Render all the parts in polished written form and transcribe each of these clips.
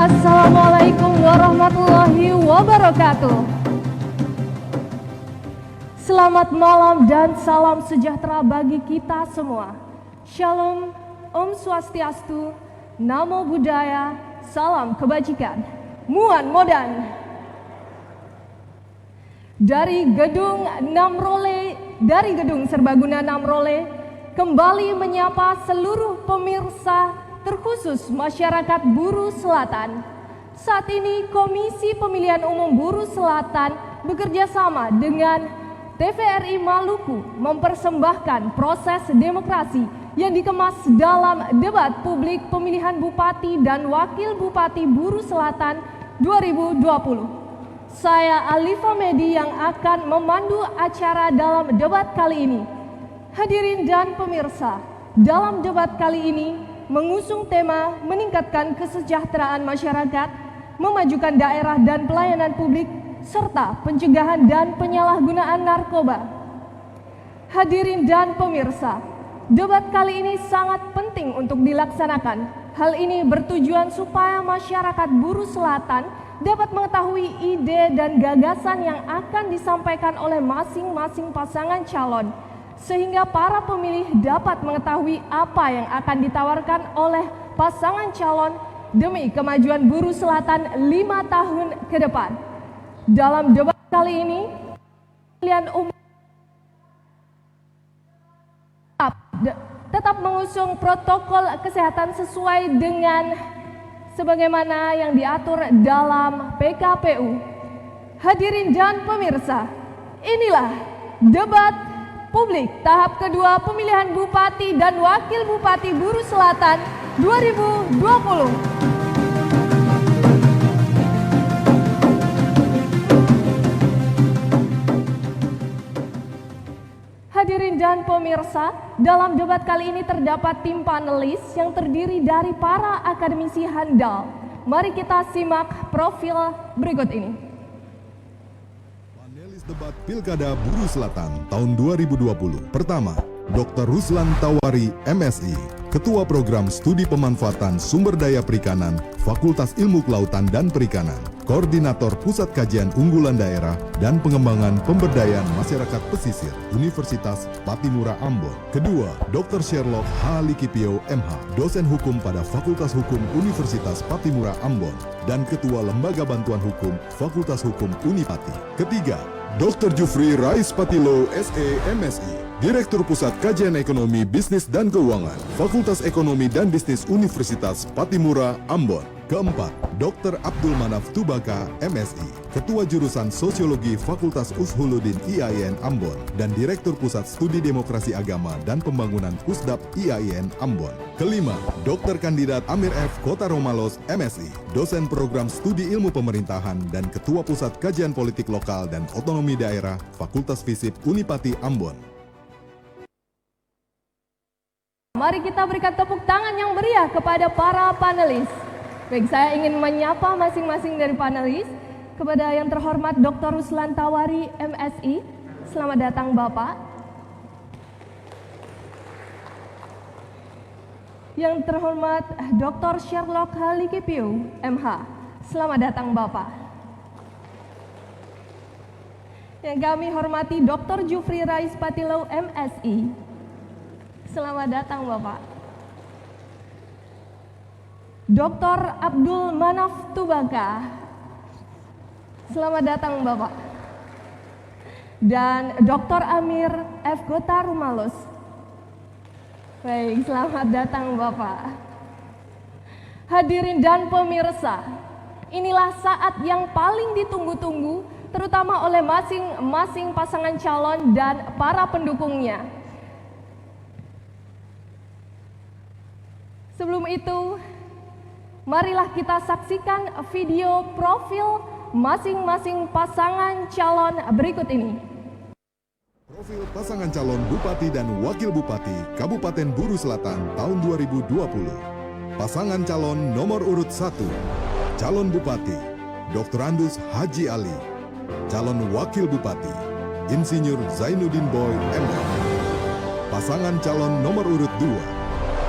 Assalamualaikum warahmatullahi wabarakatuh. Selamat malam dan salam sejahtera bagi kita semua. Shalom, Om Swastiastu, Namo Buddhaya, salam kebajikan, Muan Modan. Dari gedung Serbaguna Namrole, kembali menyapa seluruh pemirsa, terkhusus masyarakat Buru Selatan. Saat ini Komisi Pemilihan Umum Buru Selatan bekerja sama dengan TVRI Maluku mempersembahkan proses demokrasi yang dikemas dalam debat publik pemilihan Bupati dan Wakil Bupati Buru Selatan 2020. Saya Alifa Medi yang akan memandu acara dalam debat kali ini. Hadirin dan pemirsa, dalam debat kali ini mengusung tema meningkatkan kesejahteraan masyarakat, memajukan daerah dan pelayanan publik, serta pencegahan dan penyalahgunaan narkoba. Hadirin dan pemirsa, debat kali ini sangat penting untuk dilaksanakan. Hal ini bertujuan supaya masyarakat Buru Selatan dapat mengetahui ide dan gagasan yang akan disampaikan oleh masing-masing pasangan calon, sehingga para pemilih dapat mengetahui apa yang akan ditawarkan oleh pasangan calon demi kemajuan Buru Selatan 5 tahun ke depan. Dalam debat kali ini, pemilihan umum tetap mengusung protokol kesehatan sesuai dengan sebagaimana yang diatur dalam PKPU. Hadirin dan pemirsa, inilah debat publik tahap kedua pemilihan Bupati dan Wakil Bupati Buru Selatan 2020. Hadirin dan pemirsa, dalam debat kali ini terdapat tim panelis yang terdiri dari para akademisi handal. Mari kita simak profil berikut ini. Panelis debat Pilkada Buru Selatan tahun 2020. Pertama, Dr. Ruslan Tawari, MSI, Ketua Program Studi Pemanfaatan Sumber Daya Perikanan, Fakultas Ilmu Kelautan dan Perikanan, Koordinator Pusat Kajian Unggulan Daerah dan Pengembangan Pemberdayaan Masyarakat Pesisir, Universitas Patimura Ambon. Kedua, Dr. Sherlock H. Likipio, MH, Dosen Hukum pada Fakultas Hukum Universitas Patimura Ambon dan Ketua Lembaga Bantuan Hukum Fakultas Hukum Unipati. Ketiga, Dr. Jufri Rais Patilo, SE, MSI, Direktur Pusat Kajian Ekonomi, Bisnis dan Keuangan, Fakultas Ekonomi dan Bisnis Universitas Patimura, Ambon. Keempat, Dr. Abdul Manaf Tubaka, MSI, Ketua Jurusan Sosiologi Fakultas Ushuluddin IAIN Ambon, dan Direktur Pusat Studi Demokrasi Agama dan Pembangunan Pusdap IAIN Ambon. Kelima, Dr. Kandidat Amir F. Kota Romalos, MSI, Dosen Program Studi Ilmu Pemerintahan dan Ketua Pusat Kajian Politik Lokal dan Otonomi Daerah, Fakultas Fisip Unipati Ambon. Mari kita berikan tepuk tangan yang meriah kepada para panelis. Baik, saya ingin menyapa masing-masing dari panelis. Kepada yang terhormat Dr. Ruslan Tawari, MSI, selamat datang Bapak. Yang terhormat Dr. Sherlock H. Likipio, MH, selamat datang Bapak. Yang kami hormati Dr. Jufri Rais Patilo, MSI, selamat datang Bapak. Dr. Abdul Manaf Tubaka, selamat datang Bapak. Dan Dr. Amir F. Kota Romalos, baik, selamat datang Bapak. Hadirin dan pemirsa, inilah saat yang paling ditunggu-tunggu, terutama oleh masing-masing pasangan calon dan para pendukungnya. Sebelum itu, marilah kita saksikan video profil masing-masing pasangan calon berikut ini. Profil pasangan calon Bupati dan Wakil Bupati Kabupaten Buru Selatan tahun 2020. Pasangan calon nomor urut 1, calon Bupati Dr. Andus Haji Ali. Calon Wakil Bupati Insinyur Zainuddin Boy, MM. Pasangan calon nomor urut 2,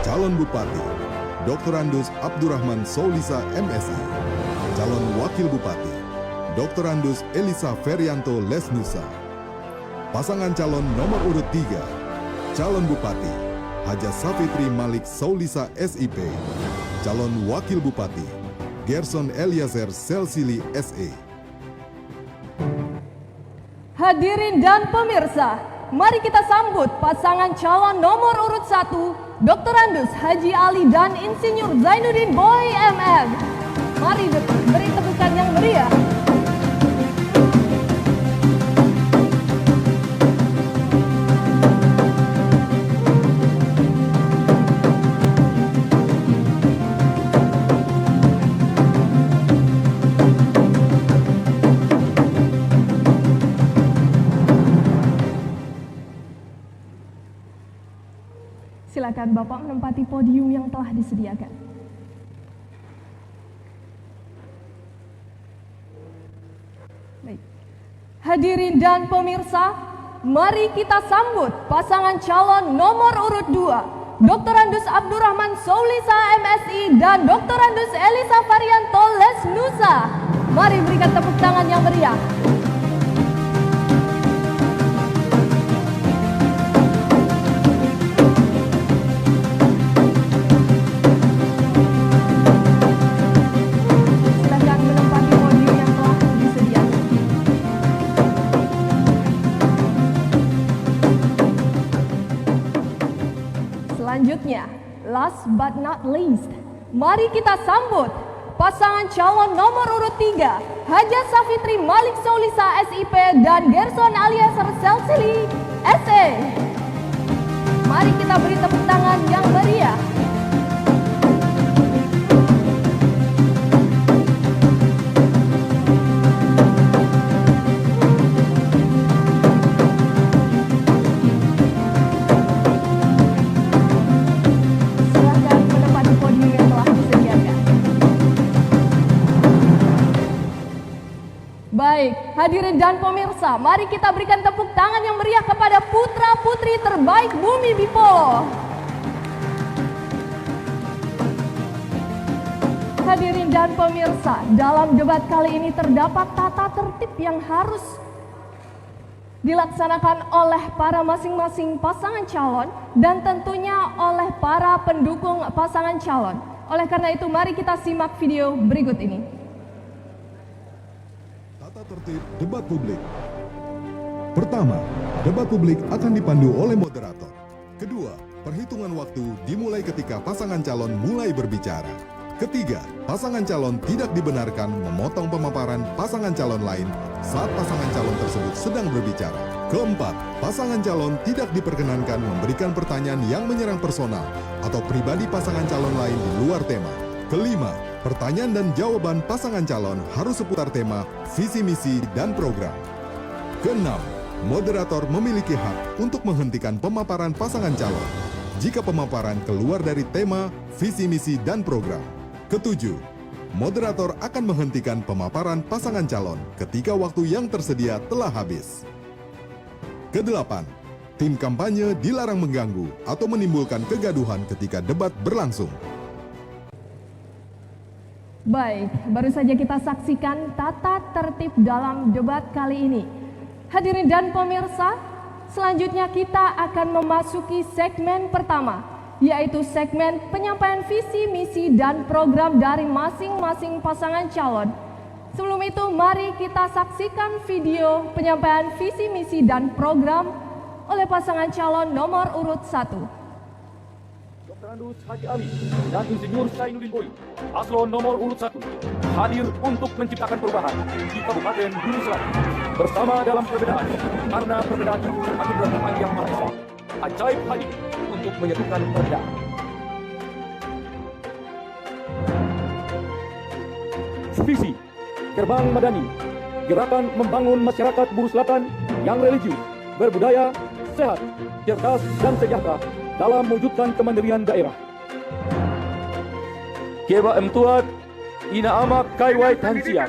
calon Bupati Dr. Andus Abdurrahman Soulisa MSI. Calon Wakil Bupati, Dr. Andus Elisa Ferianto Lesnusa. Pasangan calon nomor urut 3, calon Bupati, Haja Safitri Malik Soulisa SIP. Calon Wakil Bupati, Gerson Eliezer Selsili SE. Hadirin dan pemirsa, mari kita sambut pasangan calon nomor urut 1, Dr. Andus Haji Ali dan Insinyur Zainuddin Boy MM. Mari beri tepukan yang meriah. Silakan Bapak menempati podium yang telah disediakan. Baik. Hadirin dan pemirsa, mari kita sambut pasangan calon nomor urut 2, Dr. Andus Abdurrahman Soulisa MSI dan Dr. Andus Elisa Farianto Lesnusa. Mari berikan tepuk tangan yang meriah. Selanjutnya, last but not least, mari kita sambut pasangan calon nomor urut 3, Haja Safitri Malik Soulisa SIP dan Gerson Eliezer Selsili SE. Mari kita beri tepuk tangan yang meriah. Baik, hadirin dan pemirsa, mari kita berikan tepuk tangan yang meriah kepada putra-putri terbaik Bumi Bipo. Hadirin dan pemirsa, dalam debat kali ini terdapat tata tertib yang harus dilaksanakan oleh para masing-masing pasangan calon dan tentunya oleh para pendukung pasangan calon. Oleh karena itu, mari kita simak video berikut ini. Tata tertib debat publik. Pertama, debat publik akan dipandu oleh moderator. Kedua, perhitungan waktu dimulai ketika pasangan calon mulai berbicara. Ketiga, pasangan calon tidak dibenarkan memotong pemaparan pasangan calon lain saat pasangan calon tersebut sedang berbicara. Keempat, pasangan calon tidak diperkenankan memberikan pertanyaan yang menyerang personal atau pribadi pasangan calon lain di luar tema. Kelima, pertanyaan dan jawaban pasangan calon harus seputar tema, visi misi, dan program. Keenam, moderator memiliki hak untuk menghentikan pemaparan pasangan calon jika pemaparan keluar dari tema, visi misi, dan program. Ketujuh, moderator akan menghentikan pemaparan pasangan calon ketika waktu yang tersedia telah habis. Kedelapan, tim kampanye dilarang mengganggu atau menimbulkan kegaduhan ketika debat berlangsung. Baik, baru saja kita saksikan tata tertib dalam debat kali ini. Hadirin dan pemirsa, selanjutnya kita akan memasuki segmen pertama, yaitu segmen penyampaian visi, misi, dan program dari masing-masing pasangan calon. Sebelum itu, mari kita saksikan video penyampaian visi, misi, dan program oleh pasangan calon nomor urut 1. Dr. Andus Haji Ali dan Insinyur Zainuddin Boy, paslon nomor urut 1, hadir untuk menciptakan perubahan di Kabupaten Buru Selatan. Bersama dalam perbedaan, karena perbedaan itu anugerah Tuhan Yang Maha Esa. Ajaib hadir untuk menyatukan perbedaan. Visi Gerbang Madani, gerakan membangun masyarakat Buru Selatan yang religius, berbudaya, sehat, cerdas, dan sejahtera dalam mewujudkan kemandirian daerah. Keba Tuat, ina amak kaiwai tansiat,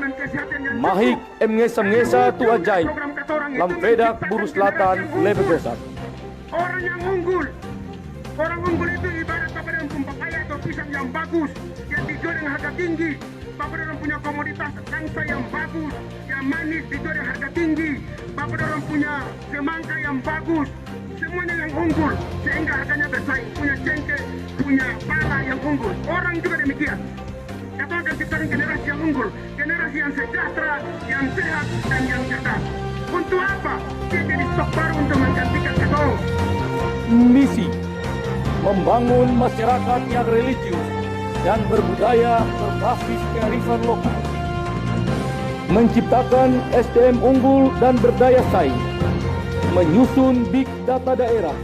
mahik ngesa tu ajai, lampedak Buru Selatan lebih besar. Orang yang unggul itu ibarat kepada pakai atau pisang yang bagus, yang dijual dengan harga tinggi. Bapak dorong punya komoditas angsa yang bagus, yang manis dijual dengan harga tinggi. Bapak dorong punya semangka yang bagus, semuanya yang unggul, sehingga harganya bersaing. Punya cengkeh, punya pala yang unggul. Orang juga demikian. Kita akan ciptakan generasi yang unggul, generasi yang sejahtera, yang sehat, dan yang cerdas. Untuk apa? Dia jadi stok baru untuk menggantikan ketua. Misi membangun masyarakat yang religius dan berbudaya berbasis kearifan lokal, menciptakan SDM unggul dan berdaya saing, menyusun big data daerah,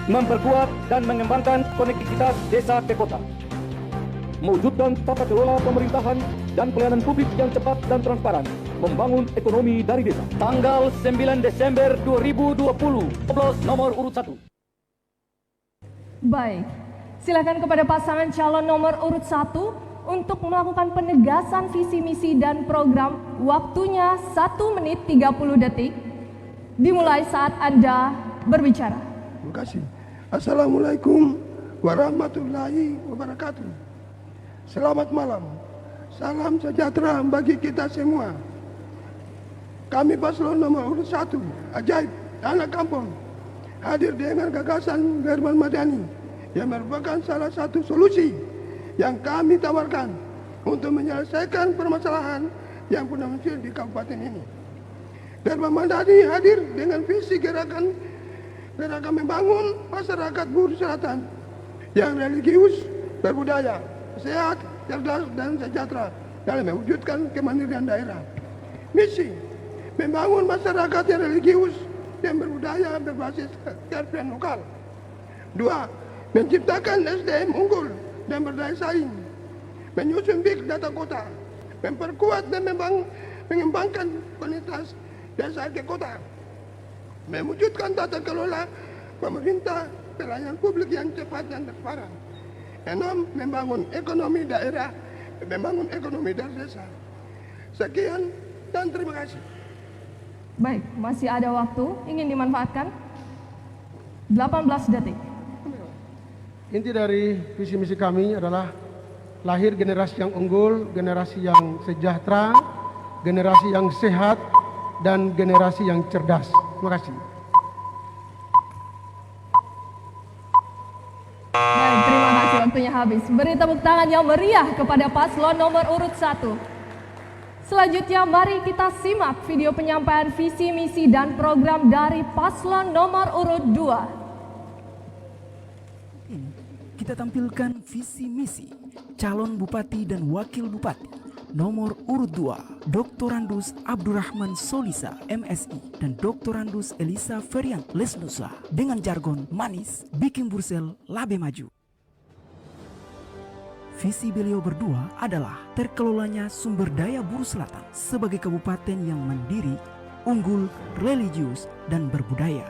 memperkuat dan mengembangkan konektivitas desa ke kota, mewujudkan tata kelola pemerintahan dan pelayanan publik yang cepat dan transparan, membangun ekonomi dari desa. Tanggal 9 Desember 2020, coblos nomor urut 1. Baik, silakan kepada pasangan calon nomor urut 1 untuk melakukan penegasan visi misi dan program. Waktunya 1 menit 30 detik. Dimulai saat Anda berbicara. Terima kasih. Assalamualaikum warahmatullahi wabarakatuh. Selamat malam. Salam sejahtera bagi kita semua. Kami paslon nomor urut 1, Ajaib, anak kampung, hadir dengan gagasan German Madani yang merupakan salah satu solusi yang kami tawarkan untuk menyelesaikan permasalahan yang pernah muncul di kabupaten ini. German Madani hadir dengan visi gerakan membangun masyarakat Buru Selatan yang religius, berbudaya, sehat, cerdas, dan sejahtera dalam mewujudkan kemandirian daerah. Misi membangun masyarakat yang religius dan berbudaya berbasis kearifan lokal. 2. Menciptakan SDM unggul dan berdaya saing, menyusun big data kota, memperkuat dan mengembangkan kualitas desa ke kota, mewujudkan tata kelola pemerintah pelayanan publik yang cepat dan transparan. 6. Membangun ekonomi daerah, membangun ekonomi dari desa. Sekian dan terima kasih. Baik, masih ada waktu, ingin dimanfaatkan 18 detik. Inti dari visi misi kami adalah lahir generasi yang unggul, generasi yang sejahtera, generasi yang sehat, dan generasi yang cerdas. Terima kasih. Baik, terima kasih, waktunya habis. Beri tepuk tangan yang meriah kepada paslon nomor urut 1. Selanjutnya mari kita simak video penyampaian visi misi dan program dari paslon nomor urut 2. Ini kita tampilkan visi misi calon bupati dan wakil bupati nomor urut 2, Dr. Randus Abdurrahman Solisa, MSI, dan Dr. Randus Elisa Ferian Lesnusa dengan jargon manis bikin Bursel labe maju. Visi beliau berdua adalah terkelolanya sumber daya Buru Selatan sebagai kabupaten yang mandiri, unggul, religius, dan berbudaya.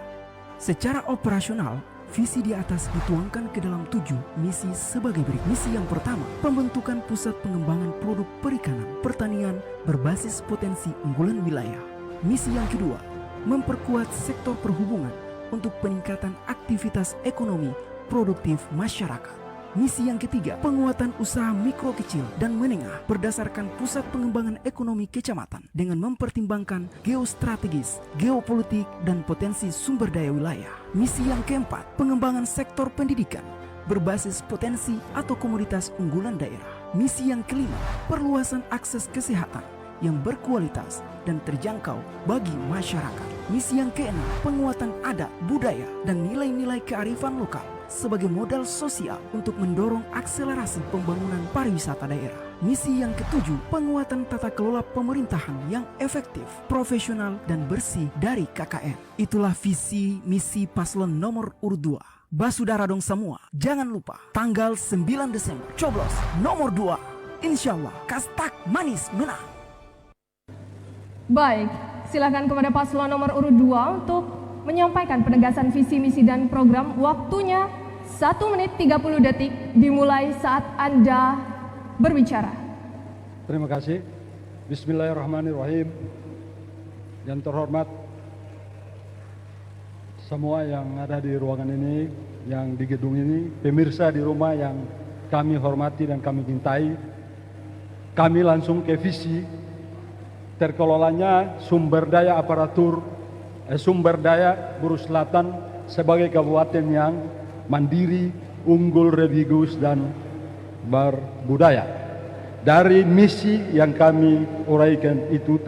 Secara operasional, visi di atas dituangkan ke dalam 7 misi sebagai berikut. Misi yang pertama, pembentukan pusat pengembangan produk perikanan, pertanian berbasis potensi unggulan wilayah. Misi yang kedua, memperkuat sektor perhubungan untuk peningkatan aktivitas ekonomi produktif masyarakat. Misi yang ketiga, penguatan usaha mikro kecil dan menengah berdasarkan pusat pengembangan ekonomi kecamatan dengan mempertimbangkan geostrategis, geopolitik, dan potensi sumber daya wilayah. Misi yang keempat, pengembangan sektor pendidikan berbasis potensi atau komoditas unggulan daerah. Misi yang kelima, perluasan akses kesehatan yang berkualitas dan terjangkau bagi masyarakat. Misi yang keenam, penguatan adat, budaya, dan nilai-nilai kearifan lokal sebagai modal sosial untuk mendorong akselerasi pembangunan pariwisata daerah. Misi yang ketujuh, penguatan tata kelola pemerintahan yang efektif, profesional, dan bersih dari KKN. Itulah visi misi paslon nomor urut 2. Basudara dong semua, jangan lupa tanggal 9 Desember, coblos nomor 2. Insya Allah, kastak manis menang. Baik, silakan kepada paslon nomor urut 2 untuk menyampaikan penegasan visi misi dan program. Waktunya 1 menit 30 detik dimulai saat Anda berbicara. Terima kasih. Bismillahirrahmanirrahim. Yang terhormat semua yang ada di ruangan ini, yang di gedung ini, pemirsa di rumah yang kami hormati dan kami cintai. Kami langsung ke visi terkelolanya sumber daya sumber daya Buru Selatan sebagai kabupaten yang mandiri, unggul, religius, dan berbudaya. Dari misi yang kami uraikan itu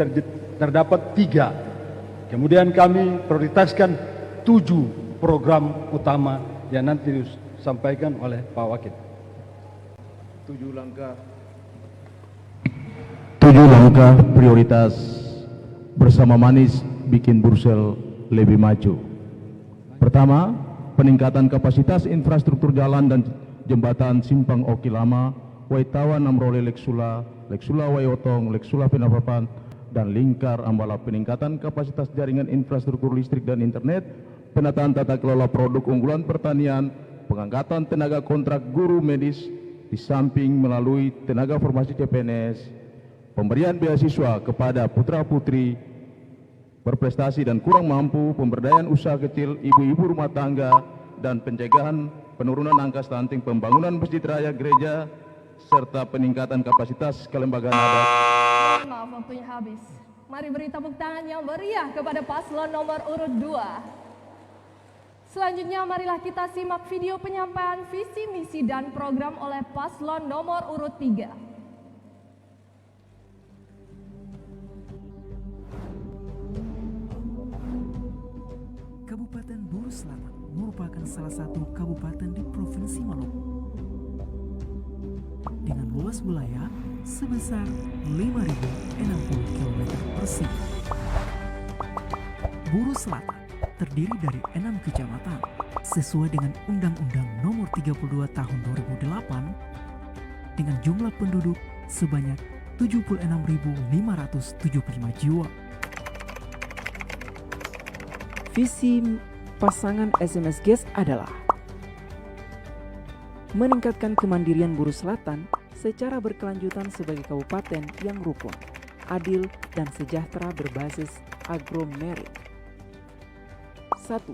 terdapat 3. Kemudian kami prioritaskan 7 program utama yang nanti disampaikan oleh Pak Wakil. 7 langkah prioritas bersama Manis bikin Bursel lebih maju. Pertama, peningkatan kapasitas infrastruktur jalan dan jembatan Simpang Oki Lama, Waitawa Namrole Leksula, Leksula Wayotong, Leksula Pinapapan, dan Lingkar Ambala. Peningkatan kapasitas jaringan infrastruktur listrik dan internet, penataan tata kelola produk unggulan pertanian, pengangkatan tenaga kontrak guru medis, di samping melalui tenaga formasi CPNS, pemberian beasiswa kepada putra-putri berprestasi dan kurang mampu, pemberdayaan usaha kecil, ibu-ibu rumah tangga, dan pencegahan penurunan angka stunting, pembangunan masjid raya, gereja, serta peningkatan kapasitas kelembagaan adat. Mohon maaf, waktunya habis. Mari beri tepuk tangan yang meriah kepada paslon nomor urut 2. Selanjutnya marilah kita simak video penyampaian visi, misi, dan program oleh paslon nomor urut 3. Kabupaten Buru Selatan merupakan salah satu kabupaten di Provinsi Maluku dengan luas wilayah sebesar 5.060 km persegi. Buru Selatan terdiri dari 6 kecamatan sesuai dengan Undang-Undang Nomor 32 Tahun 2008 dengan jumlah penduduk sebanyak 76.575 jiwa. Visi pasangan SMS Gas adalah meningkatkan kemandirian Buru Selatan secara berkelanjutan sebagai kabupaten yang rukun, adil, dan sejahtera berbasis agromerit. 1.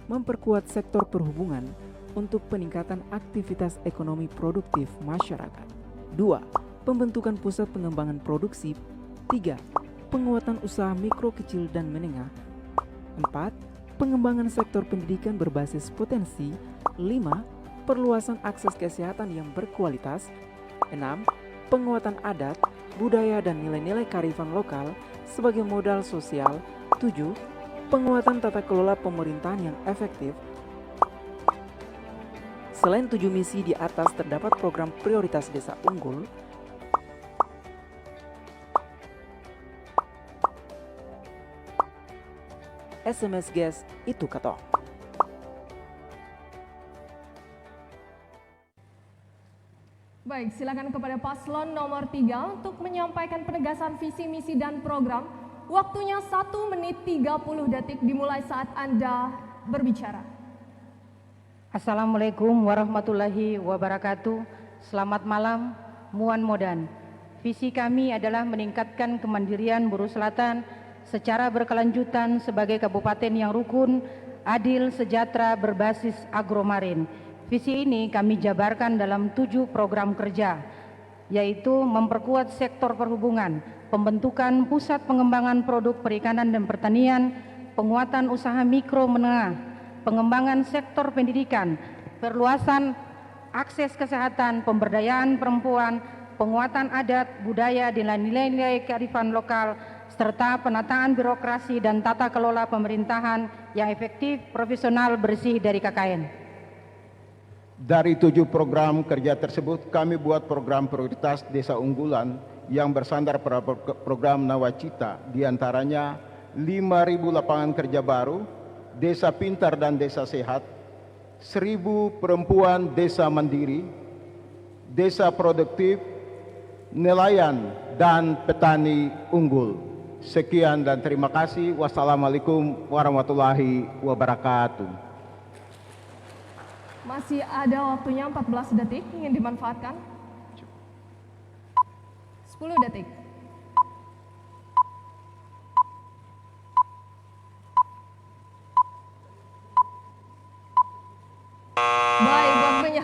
Memperkuat sektor perhubungan untuk peningkatan aktivitas ekonomi produktif masyarakat. 2. Pembentukan pusat pengembangan produksi. 3. Penguatan usaha mikro, kecil, dan menengah. 4. Pengembangan sektor pendidikan berbasis potensi. 5. Perluasan akses kesehatan yang berkualitas. 6. Penguatan adat, budaya, dan nilai-nilai kearifan lokal sebagai modal sosial. 7. Penguatan tata kelola pemerintahan yang efektif. Selain 7 misi di atas, terdapat program prioritas desa unggul, SMS Gas itu katong. Baik, silakan kepada paslon nomor 3 untuk menyampaikan penegasan visi, misi, dan program. Waktunya 1 menit 30 detik dimulai saat Anda berbicara. Assalamualaikum warahmatullahi wabarakatuh. Selamat malam, Muan Modan. Visi kami adalah meningkatkan kemandirian Buru Selatan secara berkelanjutan sebagai kabupaten yang rukun, adil, sejahtera, berbasis agromarin. Visi ini kami jabarkan dalam 7 program kerja, yaitu memperkuat sektor perhubungan, pembentukan pusat pengembangan produk perikanan dan pertanian, penguatan usaha mikro menengah, pengembangan sektor pendidikan, perluasan akses kesehatan, pemberdayaan perempuan, penguatan adat, budaya, dan nilai-nilai kearifan lokal, serta penataan birokrasi dan tata kelola pemerintahan yang efektif, profesional, bersih dari KKN. Dari 7 program kerja tersebut, kami buat program prioritas desa unggulan yang bersandar pada program Nawacita, diantaranya 5.000 lapangan kerja baru, desa pintar dan desa sehat, 1.000 perempuan desa mandiri, desa produktif, nelayan, dan petani unggul. Sekian dan terima kasih. Wassalamualaikum warahmatullahi wabarakatuh. Masih ada waktunya 14 detik ingin dimanfaatkan. 10 detik.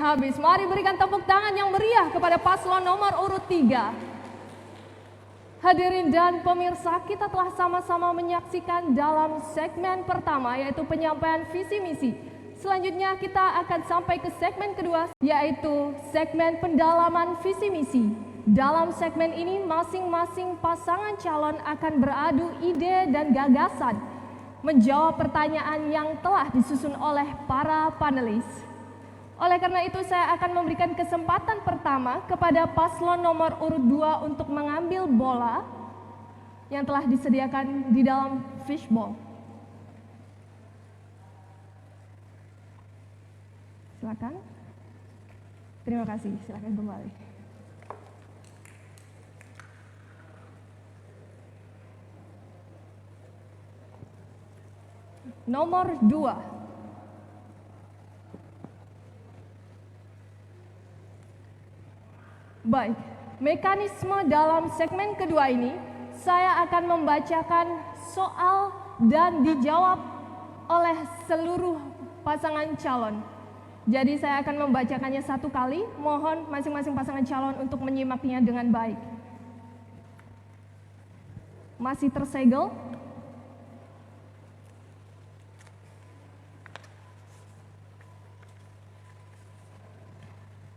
habis. Mari berikan tepuk tangan yang meriah kepada paslon nomor urut 3. Hadirin dan pemirsa, kita telah sama-sama menyaksikan dalam segmen pertama yaitu penyampaian visi misi. Selanjutnya kita akan sampai ke segmen kedua yaitu segmen pendalaman visi misi. Dalam segmen ini masing-masing pasangan calon akan beradu ide dan gagasan menjawab pertanyaan yang telah disusun oleh para panelis. Oleh karena itu saya akan memberikan kesempatan pertama kepada paslon nomor urut 2 untuk mengambil bola yang telah disediakan di dalam fishbowl. Silakan. Terima kasih, silakan kembali. Nomor 2. Baik, mekanisme dalam segmen kedua ini, saya akan membacakan soal dan dijawab oleh seluruh pasangan calon. Jadi saya akan membacakannya satu kali, mohon masing-masing pasangan calon untuk menyimaknya dengan baik. Masih tersegel?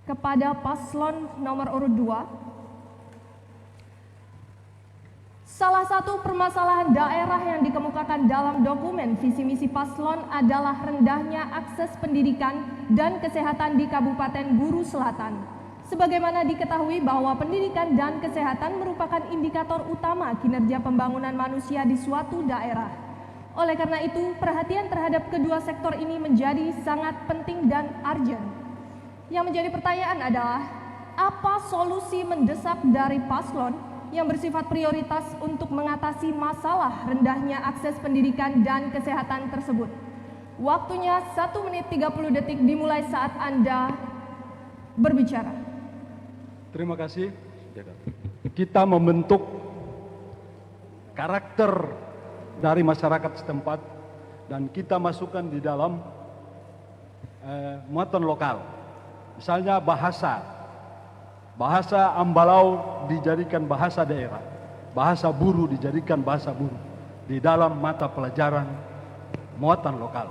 Kepada paslon nomor urut 2, salah satu permasalahan daerah yang dikemukakan dalam dokumen visi misi paslon adalah rendahnya akses pendidikan dan kesehatan di Kabupaten Buru Selatan. Sebagaimana diketahui bahwa pendidikan dan kesehatan merupakan indikator utama kinerja pembangunan manusia di suatu daerah. Oleh karena itu, perhatian terhadap kedua sektor ini menjadi sangat penting dan urgent. Yang menjadi pertanyaan adalah, apa solusi mendesak dari paslon yang bersifat prioritas untuk mengatasi masalah rendahnya akses pendidikan dan kesehatan tersebut? Waktunya 1 menit 30 detik dimulai saat Anda berbicara. Terima kasih. Kita membentuk karakter dari masyarakat setempat dan kita masukkan di dalam muatan lokal. Misalnya bahasa Ambalau dijadikan bahasa daerah, bahasa Buru dijadikan bahasa Buru di dalam mata pelajaran muatan lokal.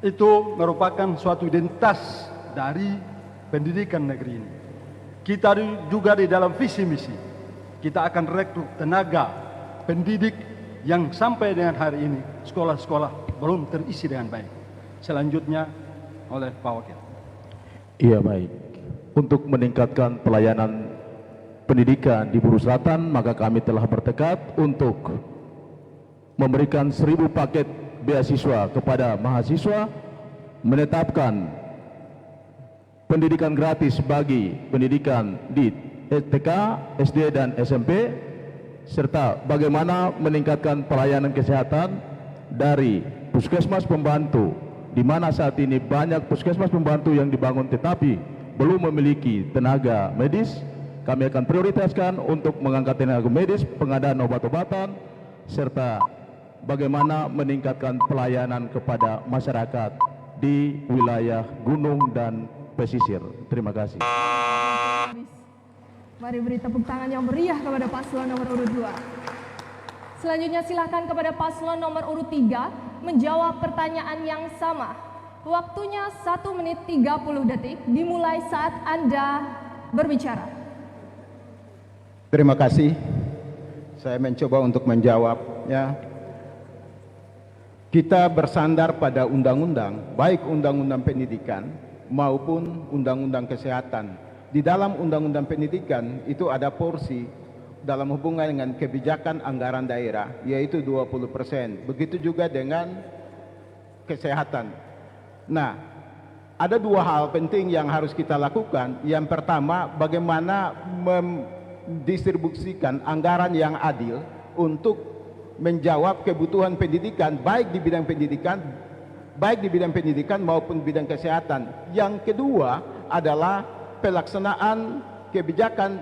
Itu merupakan suatu identitas dari pendidikan negeri ini. Kita juga di dalam visi misi, kita akan rekrut tenaga pendidik yang sampai dengan hari ini sekolah-sekolah belum terisi dengan baik. Selanjutnya oleh Pak Wakil. Iya, baik. Untuk meningkatkan pelayanan pendidikan di Buru Selatan, maka kami telah bertekad untuk memberikan 1000 paket beasiswa kepada mahasiswa, menetapkan pendidikan gratis bagi pendidikan di TK, SD, dan SMP, serta bagaimana meningkatkan pelayanan kesehatan dari puskesmas pembantu, di mana saat ini banyak puskesmas pembantu yang dibangun tetapi belum memiliki tenaga medis. Kami akan prioritaskan untuk mengangkat tenaga medis, pengadaan obat-obatan, serta bagaimana meningkatkan pelayanan kepada masyarakat di wilayah gunung dan pesisir. Terima kasih. Mari beri tepuk tangan yang meriah kepada paslon nomor urut 2. Selanjutnya silakan kepada paslon nomor urut 3 menjawab pertanyaan yang sama. Waktunya 1 menit 30 detik dimulai saat Anda berbicara. Terima kasih. Saya mencoba untuk menjawabnya. Kita bersandar pada undang-undang, baik undang-undang pendidikan maupun undang-undang kesehatan. Di dalam undang-undang pendidikan itu ada porsi dalam hubungan dengan kebijakan anggaran daerah, yaitu 20%. Begitu juga dengan kesehatan. Nah, ada dua hal penting yang harus kita lakukan. Yang pertama, bagaimana mendistribusikan anggaran yang adil untuk menjawab kebutuhan pendidikan, baik di bidang pendidikan maupun bidang kesehatan. Yang kedua adalah pelaksanaan kebijakan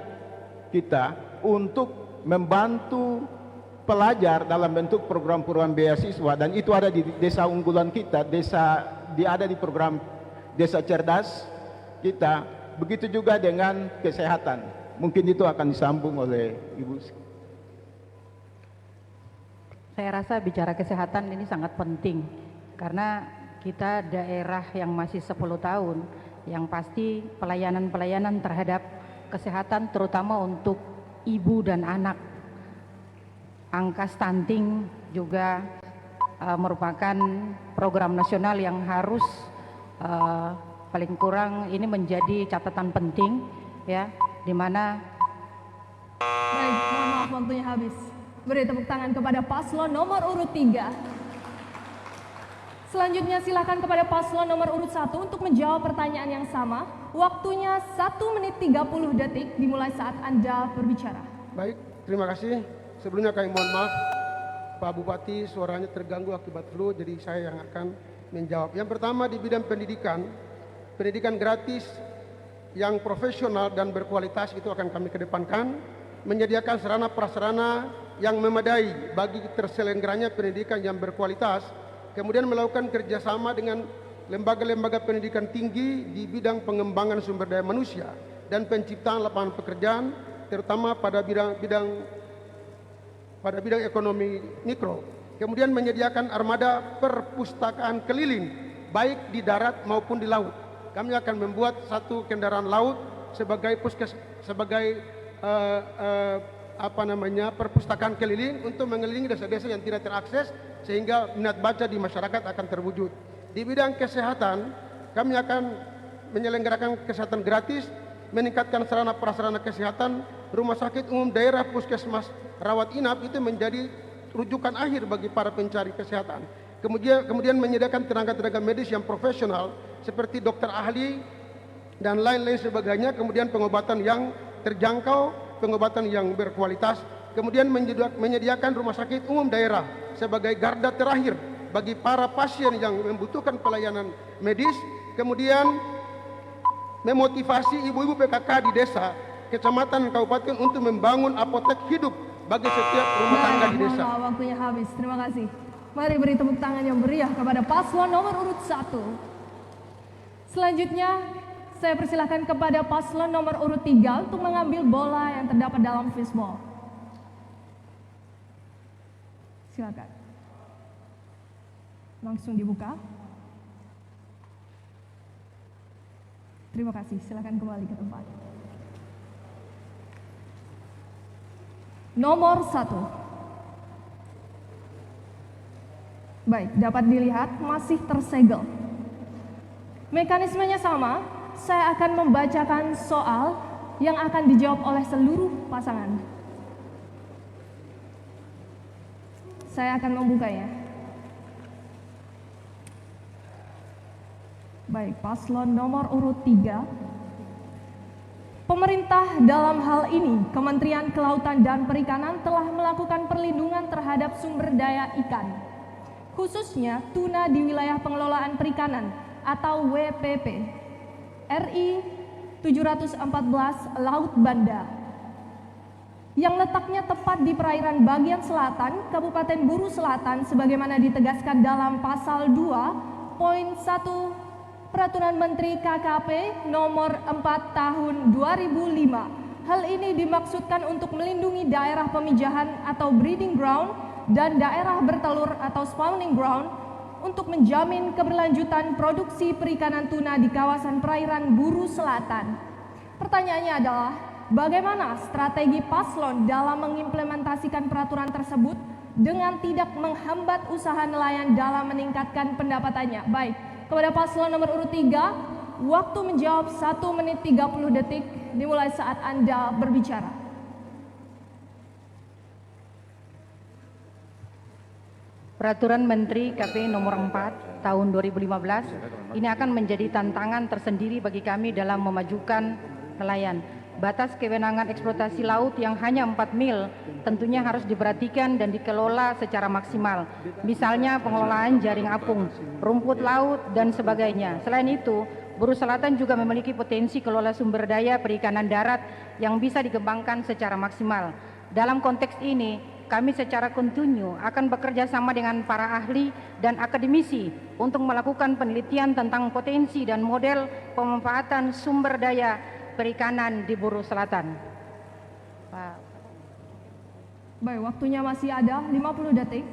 kita untuk membantu pelajar dalam bentuk program-program beasiswa, dan itu ada di desa unggulan kita, ada di program desa cerdas kita, begitu juga dengan kesehatan. Mungkin itu akan disambung oleh Ibu. Saya rasa bicara kesehatan ini sangat penting karena kita daerah yang masih 10 tahun, yang pasti pelayanan-pelayanan terhadap kesehatan terutama untuk ibu dan anak. Angka stunting juga merupakan program nasional yang harus paling kurang ini menjadi catatan penting ya, di mana. Baik, mohon maaf waktunya habis. Beri tepuk tangan kepada paslon nomor urut 3. Selanjutnya silakan kepada paslon nomor urut 1 untuk menjawab pertanyaan yang sama. Waktunya 1 menit 30 detik dimulai saat Anda berbicara. Baik, terima kasih. Sebelumnya kami mohon maaf, Pak Bupati suaranya terganggu akibat flu, jadi saya yang akan menjawab. Yang pertama di bidang pendidikan, pendidikan gratis yang profesional dan berkualitas itu akan kami kedepankan, menyediakan sarana prasarana yang memadai bagi terselenggaranya pendidikan yang berkualitas, kemudian melakukan kerjasama dengan lembaga-lembaga pendidikan tinggi di bidang pengembangan sumber daya manusia dan penciptaan lapangan pekerjaan, terutama pada bidang ekonomi mikro. Kemudian menyediakan armada perpustakaan keliling baik di darat maupun di laut. Kami akan membuat satu kendaraan laut sebagai perpustakaan keliling untuk mengelilingi desa-desa yang tidak terakses sehingga minat baca di masyarakat akan terwujud. Di bidang kesehatan, kami akan menyelenggarakan kesehatan gratis, meningkatkan sarana prasarana kesehatan, rumah sakit umum daerah, puskesmas, rawat inap itu menjadi rujukan akhir bagi para pencari kesehatan. Kemudian menyediakan tenaga-tenaga medis yang profesional seperti dokter ahli dan lain-lain sebagainya. Kemudian pengobatan yang terjangkau, pengobatan yang berkualitas. Kemudian menyediakan rumah sakit umum daerah sebagai garda terakhir bagi para pasien yang membutuhkan pelayanan medis. Kemudian memotivasi ibu-ibu PKK di desa, kecamatan, kabupaten untuk membangun apotek hidup bagi setiap rumah tangga di desa. Mohon maaf, waktunya habis. Terima kasih. Mari beri tepuk tangan yang meriah kepada paslon nomor urut 1. Selanjutnya, saya persilahkan kepada paslon nomor urut 3 untuk mengambil bola yang terdapat dalam fishball. Silakan. Langsung dibuka. Terima kasih. Silakan kembali ke tempat. Nomor 1. Baik, dapat dilihat masih tersegel. Mekanismenya sama, saya akan membacakan soal yang akan dijawab oleh seluruh pasangan. Saya akan membukanya. Baik, paslon nomor urut 3. Pemerintah dalam hal ini, Kementerian Kelautan dan Perikanan telah melakukan perlindungan terhadap sumber daya ikan, khususnya tuna di wilayah pengelolaan perikanan atau WPP RI 714 Laut Banda yang letaknya tepat di perairan bagian selatan Kabupaten Buru Selatan sebagaimana ditegaskan dalam pasal 2.1 Peraturan Menteri KKP nomor 4 tahun 2005. Hal ini dimaksudkan untuk melindungi daerah pemijahan atau breeding ground dan daerah bertelur atau spawning ground untuk menjamin keberlanjutan produksi perikanan tuna di kawasan perairan Buru Selatan. Pertanyaannya adalah, bagaimana strategi paslon dalam mengimplementasikan peraturan tersebut dengan tidak menghambat usaha nelayan dalam meningkatkan pendapatannya? Baik, kepada paslon nomor urut 3, waktu menjawab 1 menit 30 detik dimulai saat Anda berbicara. Peraturan Menteri KP nomor 4 tahun 2015 ini akan menjadi tantangan tersendiri bagi kami dalam memajukan nelayan. Batas kewenangan eksploitasi laut yang hanya 4 mil tentunya harus diperhatikan dan dikelola secara maksimal. Misalnya pengelolaan jaring apung, rumput laut, dan sebagainya. Selain itu, Buru Selatan juga memiliki potensi kelola sumber daya perikanan darat yang bisa dikembangkan secara maksimal. Dalam konteks ini, kami secara kontinu akan bekerja sama dengan para ahli dan akademisi untuk melakukan penelitian tentang potensi dan model pemanfaatan sumber daya perikanan di Buru Selatan. Pak. Baik, waktunya masih ada 50 detik.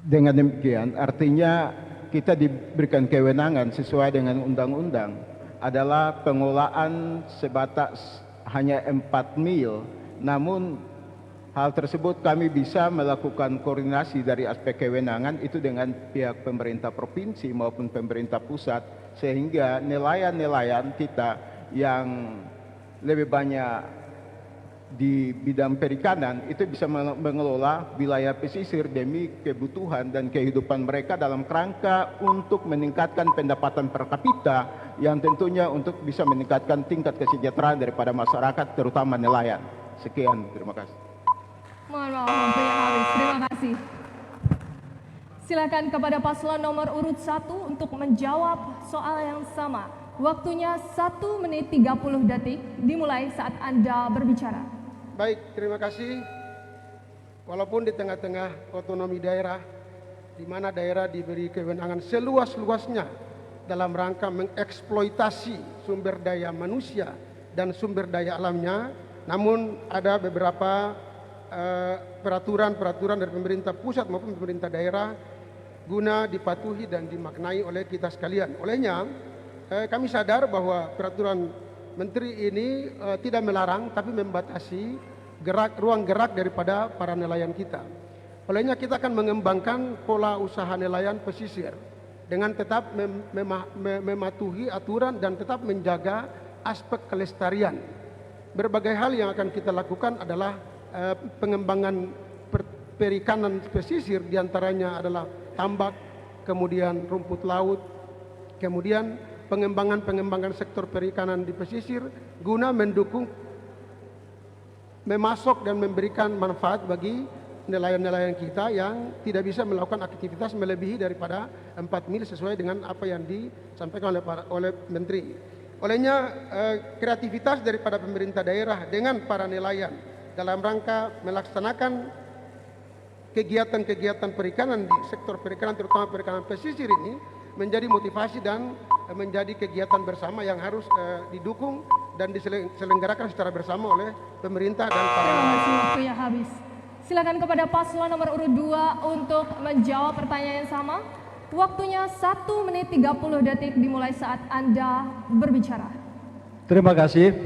Dengan demikian, artinya kita diberikan kewenangan sesuai dengan undang-undang adalah pengelolaan sebatas hanya 4 mil, namun hal tersebut kami bisa melakukan koordinasi dari aspek kewenangan itu dengan pihak pemerintah provinsi maupun pemerintah pusat, sehingga nelayan-nelayan kita yang lebih banyak di bidang perikanan itu bisa mengelola wilayah pesisir demi kebutuhan dan kehidupan mereka dalam kerangka untuk meningkatkan pendapatan per kapita yang tentunya untuk bisa meningkatkan tingkat kesejahteraan daripada masyarakat terutama nelayan. Sekian, terima kasih. Mohon maaf, waktunya habis. Terima kasih. Silakan kepada paslon nomor urut 1 untuk menjawab soal yang sama. Waktunya 1 menit 30 detik dimulai saat Anda berbicara. Baik, terima kasih. Walaupun di tengah-tengah otonomi daerah, di mana daerah diberi kewenangan seluas-luasnya dalam rangka mengeksploitasi sumber daya manusia dan sumber daya alamnya, namun ada beberapa peraturan-peraturan dari pemerintah pusat maupun pemerintah daerah guna dipatuhi dan dimaknai oleh kita sekalian. Olehnya, kami sadar bahwa peraturan Menteri ini tidak melarang tapi membatasi ruang gerak daripada para nelayan kita. Olehnya kita akan mengembangkan pola usaha nelayan pesisir dengan tetap mematuhi aturan dan tetap menjaga aspek kelestarian. Berbagai hal yang akan kita lakukan adalah pengembangan perikanan pesisir, diantaranya adalah tambak, kemudian rumput laut, kemudian pengembangan sektor perikanan di pesisir guna mendukung, memasok dan memberikan manfaat bagi nelayan-nelayan kita yang tidak bisa melakukan aktivitas melebihi daripada 4 mil sesuai dengan apa yang disampaikan oleh Menteri. Olehnya kreativitas daripada pemerintah daerah dengan para nelayan dalam rangka melaksanakan kegiatan-kegiatan perikanan di sektor perikanan terutama perikanan pesisir ini menjadi motivasi dan menjadi kegiatan bersama yang harus didukung dan diselenggarakan secara bersama oleh pemerintah dan para Terima kasih, waktunya habis. Silakan kepada paslon nomor urut 2 untuk menjawab pertanyaan yang sama. Waktunya 1 menit 30 detik dimulai saat Anda berbicara. Terima kasih.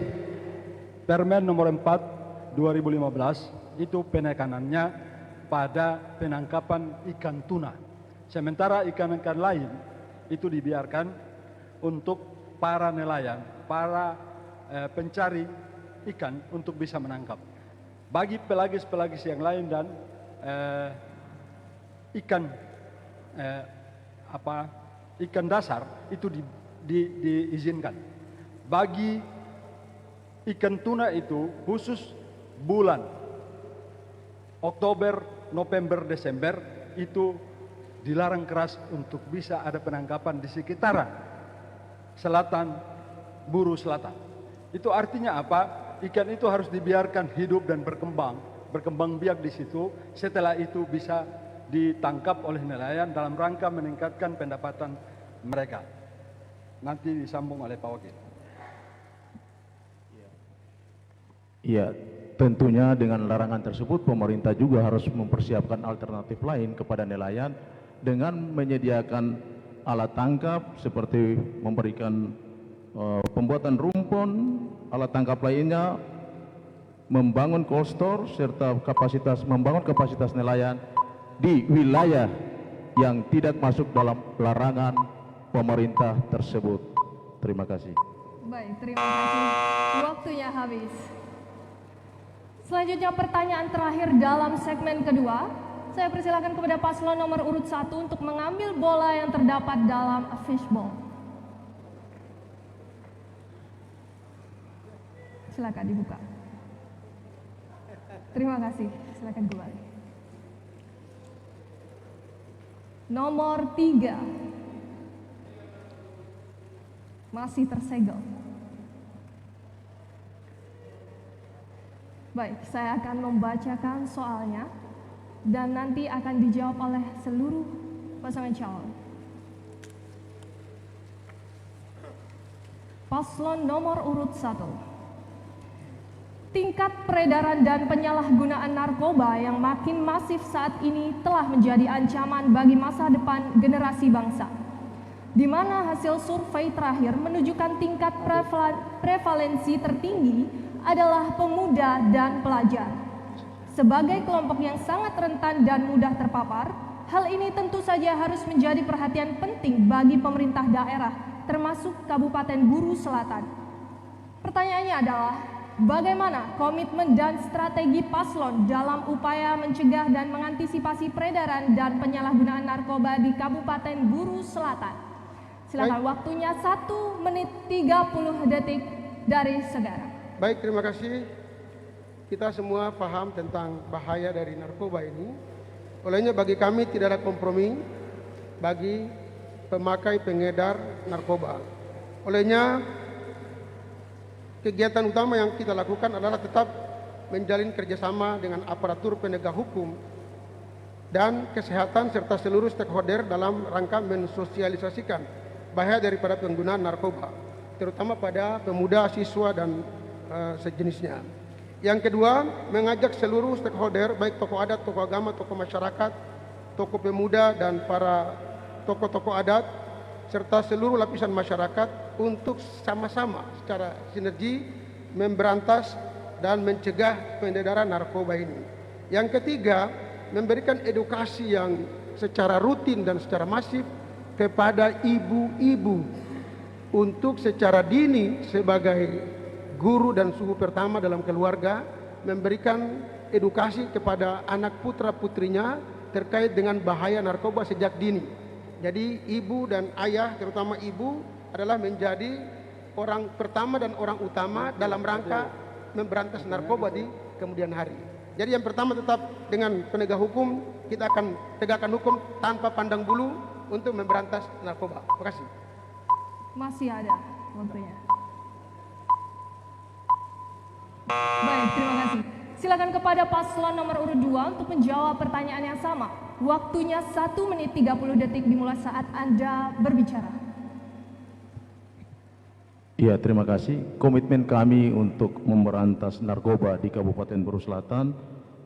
Permen nomor 4 2015 itu penekanannya pada penangkapan ikan tuna. Sementara ikan-ikan lain itu dibiarkan untuk para nelayan, para pencari ikan untuk bisa menangkap. Bagi pelagis-pelagis yang lain dan ikan dasar itu diizinkan. Bagi ikan tuna itu khusus bulan Oktober, November, Desember itu dilarang keras untuk bisa ada penangkapan di sekitaran selatan Buru Selatan. Itu artinya apa? Ikan itu harus dibiarkan hidup dan berkembang biak di situ. Setelah itu bisa ditangkap oleh nelayan dalam rangka meningkatkan pendapatan mereka. Nanti disambung oleh Pak Wakil. Ya, tentunya dengan larangan tersebut pemerintah juga harus mempersiapkan alternatif lain kepada nelayan dengan menyediakan alat tangkap seperti memberikan pembuatan rumpun, alat tangkap lainnya, membangun cold store serta membangun kapasitas nelayan di wilayah yang tidak masuk dalam larangan pemerintah tersebut. Terima kasih. Baik, terima kasih. Waktunya habis. Selanjutnya pertanyaan terakhir dalam segmen kedua. Saya persilakan kepada paslon nomor urut 1 untuk mengambil bola yang terdapat dalam fishbowl. Silakan dibuka. Terima kasih. Silakan kembali. Nomor 3. Masih tersegel. Baik, saya akan membacakan soalnya dan nanti akan dijawab oleh seluruh pasangan calon. Paslon nomor urut 1. Tingkat peredaran dan penyalahgunaan narkoba yang makin masif saat ini telah menjadi ancaman bagi masa depan generasi bangsa, di mana hasil survei terakhir menunjukkan tingkat prevalensi tertinggi adalah pemuda dan pelajar. Sebagai kelompok yang sangat rentan dan mudah terpapar, hal ini tentu saja harus menjadi perhatian penting bagi pemerintah daerah, termasuk Kabupaten Buru Selatan. Pertanyaannya adalah, bagaimana komitmen dan strategi paslon dalam upaya mencegah dan mengantisipasi peredaran dan penyalahgunaan narkoba di Kabupaten Buru Selatan? Silakan, waktunya 1 menit 30 detik dari sekarang. Baik, terima kasih. Kita semua paham tentang bahaya dari narkoba ini. Olehnya bagi kami tidak ada kompromi bagi pemakai pengedar narkoba. Olehnya kegiatan utama yang kita lakukan adalah tetap menjalin kerjasama dengan aparatur penegak hukum dan kesehatan serta seluruh stakeholder dalam rangka mensosialisasikan bahaya daripada penggunaan narkoba, terutama pada pemuda, siswa, dan sejenisnya. Yang kedua, mengajak seluruh stakeholder, baik tokoh adat, tokoh agama, tokoh masyarakat, tokoh pemuda, dan para tokoh-tokoh adat, serta seluruh lapisan masyarakat untuk sama-sama secara sinergi memberantas dan mencegah peredaran narkoba ini. Yang ketiga, memberikan edukasi yang secara rutin dan secara masif kepada ibu-ibu untuk secara dini sebagai guru dan suhu pertama dalam keluarga, memberikan edukasi kepada anak putra-putrinya terkait dengan bahaya narkoba sejak dini. Jadi ibu dan ayah, terutama ibu, adalah menjadi orang pertama dan orang utama dalam rangka memberantas narkoba di kemudian hari. Jadi yang pertama, tetap dengan penegak hukum, kita akan tegakkan hukum tanpa pandang bulu untuk memberantas narkoba. Terima kasih. Masih ada waktunya. Baik, terima kasih. Silakan kepada paslon nomor urut 2 untuk menjawab pertanyaan yang sama. Waktunya 1 menit 30 detik dimulai saat Anda berbicara. Ya, terima kasih. Komitmen kami untuk memberantas narkoba di Kabupaten Buru Selatan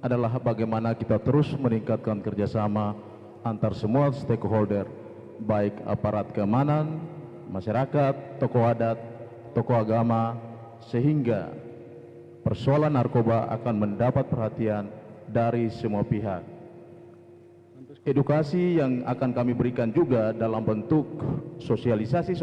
adalah bagaimana kita terus meningkatkan kerjasama antar semua stakeholder, baik aparat keamanan, masyarakat, tokoh adat, tokoh agama, sehingga persoalan narkoba akan mendapat perhatian dari semua pihak. Edukasi yang akan kami berikan juga dalam bentuk sosialisasi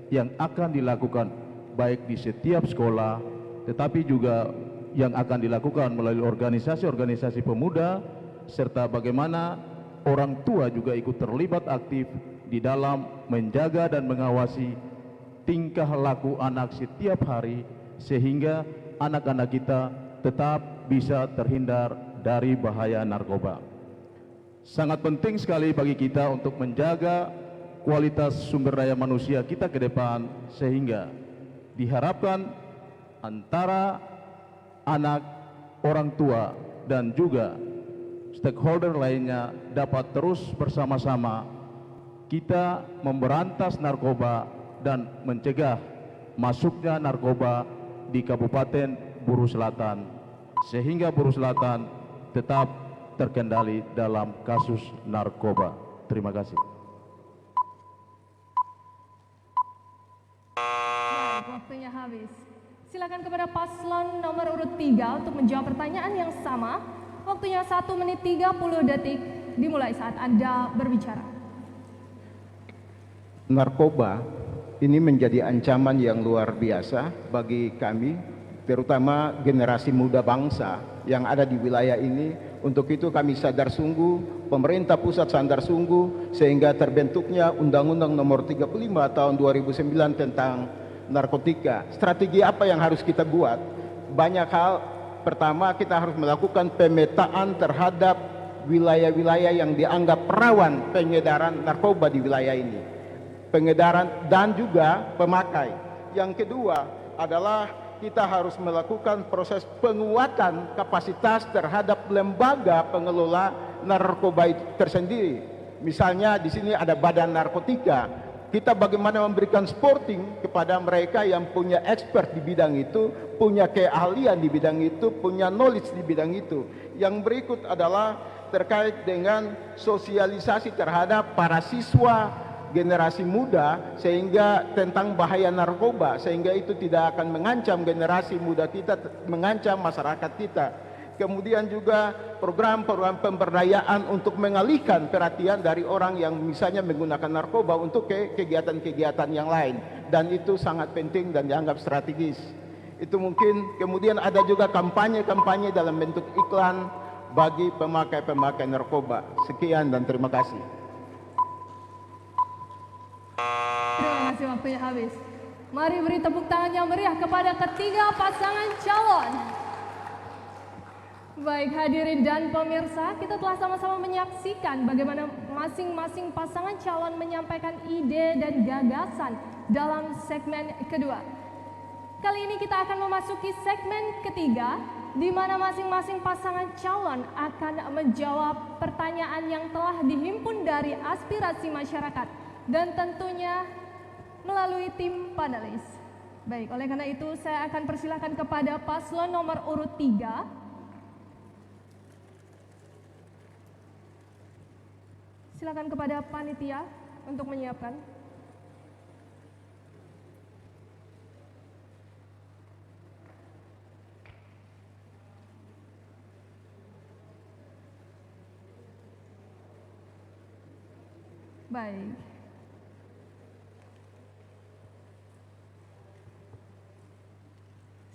yang akan dilakukan baik di setiap sekolah, tetapi juga yang akan dilakukan melalui organisasi-organisasi pemuda, serta bagaimana orang tua juga ikut terlibat aktif di dalam menjaga dan mengawasi tingkah laku anak setiap hari, sehingga anak-anak kita tetap bisa terhindar dari bahaya narkoba. Sangat penting sekali bagi kita untuk menjaga kualitas sumber daya manusia kita ke depan, sehingga diharapkan antara anak, orang tua, dan juga stakeholder lainnya dapat terus bersama-sama kita memberantas narkoba dan mencegah masuknya narkoba di Kabupaten Buru Selatan, sehingga Buru Selatan tetap terkendali dalam kasus narkoba. Terima kasih. Baik, waktunya habis. Silakan kepada paslon nomor urut 3 untuk menjawab pertanyaan yang sama. Waktunya 1 menit 30 detik dimulai saat Anda berbicara. Narkoba ini menjadi ancaman yang luar biasa bagi kami, terutama generasi muda bangsa yang ada di wilayah ini. Untuk itu kami sadar sungguh, pemerintah pusat sadar sungguh, sehingga terbentuknya Undang-Undang Nomor 35 Tahun 2009 tentang narkotika. Strategi apa yang harus kita buat? Banyak hal. Pertama, kita harus melakukan pemetaan terhadap wilayah-wilayah yang dianggap rawan pengedaran narkoba di wilayah ini, pengedaran dan juga pemakai. Yang kedua adalah kita harus melakukan proses penguatan kapasitas terhadap lembaga pengelola narkoba itu tersendiri. Misalnya di sini ada Badan Narkotika. Kita bagaimana memberikan supporting kepada mereka yang punya expert di bidang itu, punya keahlian di bidang itu, punya knowledge di bidang itu. Yang berikut adalah terkait dengan sosialisasi terhadap para siswa generasi muda sehingga tentang bahaya narkoba, sehingga itu tidak akan mengancam generasi muda kita, mengancam masyarakat kita. Kemudian juga program-program pemberdayaan untuk mengalihkan perhatian dari orang yang misalnya menggunakan narkoba untuk kegiatan-kegiatan yang lain, dan itu sangat penting dan dianggap strategis. Itu mungkin. Kemudian ada juga kampanye-kampanye dalam bentuk iklan bagi pemakai-pemakai narkoba. Sekian dan terima kasih. Terima kasih, waktunya habis. Mari beri tepuk tangan yang meriah kepada ketiga pasangan calon. Baik hadirin dan pemirsa, kita telah sama-sama menyaksikan bagaimana masing-masing pasangan calon menyampaikan ide dan gagasan dalam segmen kedua. Kali ini kita akan memasuki segmen ketiga, di mana masing-masing pasangan calon akan menjawab pertanyaan yang telah dihimpun dari aspirasi masyarakat dan tentunya melalui tim panelis. Baik, oleh karena itu saya akan persilahkan kepada paslon nomor urut 3. Silakan kepada panitia untuk menyiapkan. Baik.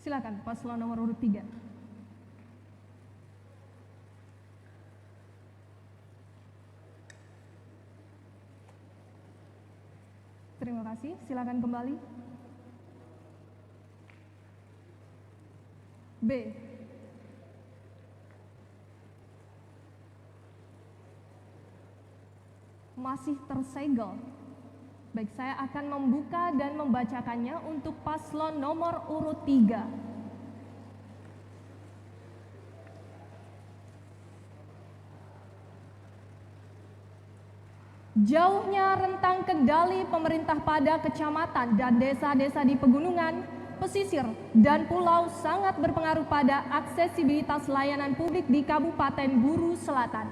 Silakan paslon nomor urut 3. Terima kasih, silakan kembali. B. Masih tersegel. Baik, saya akan membuka dan membacakannya untuk paslon nomor urut 3. Jauhnya rentang kendali pemerintah pada kecamatan dan desa-desa di pegunungan, pesisir, dan pulau sangat berpengaruh pada aksesibilitas layanan publik di Kabupaten Buru Selatan.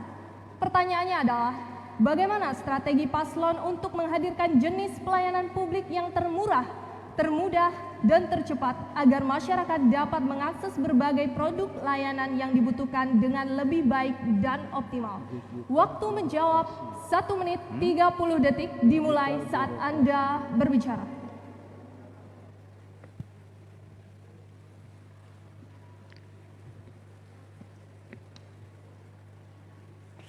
Pertanyaannya adalah, bagaimana strategi paslon untuk menghadirkan jenis pelayanan publik yang termurah, termudah, dan tercepat agar masyarakat dapat mengakses berbagai produk layanan yang dibutuhkan dengan lebih baik dan optimal. Waktu menjawab 1 menit 30 detik dimulai saat Anda berbicara.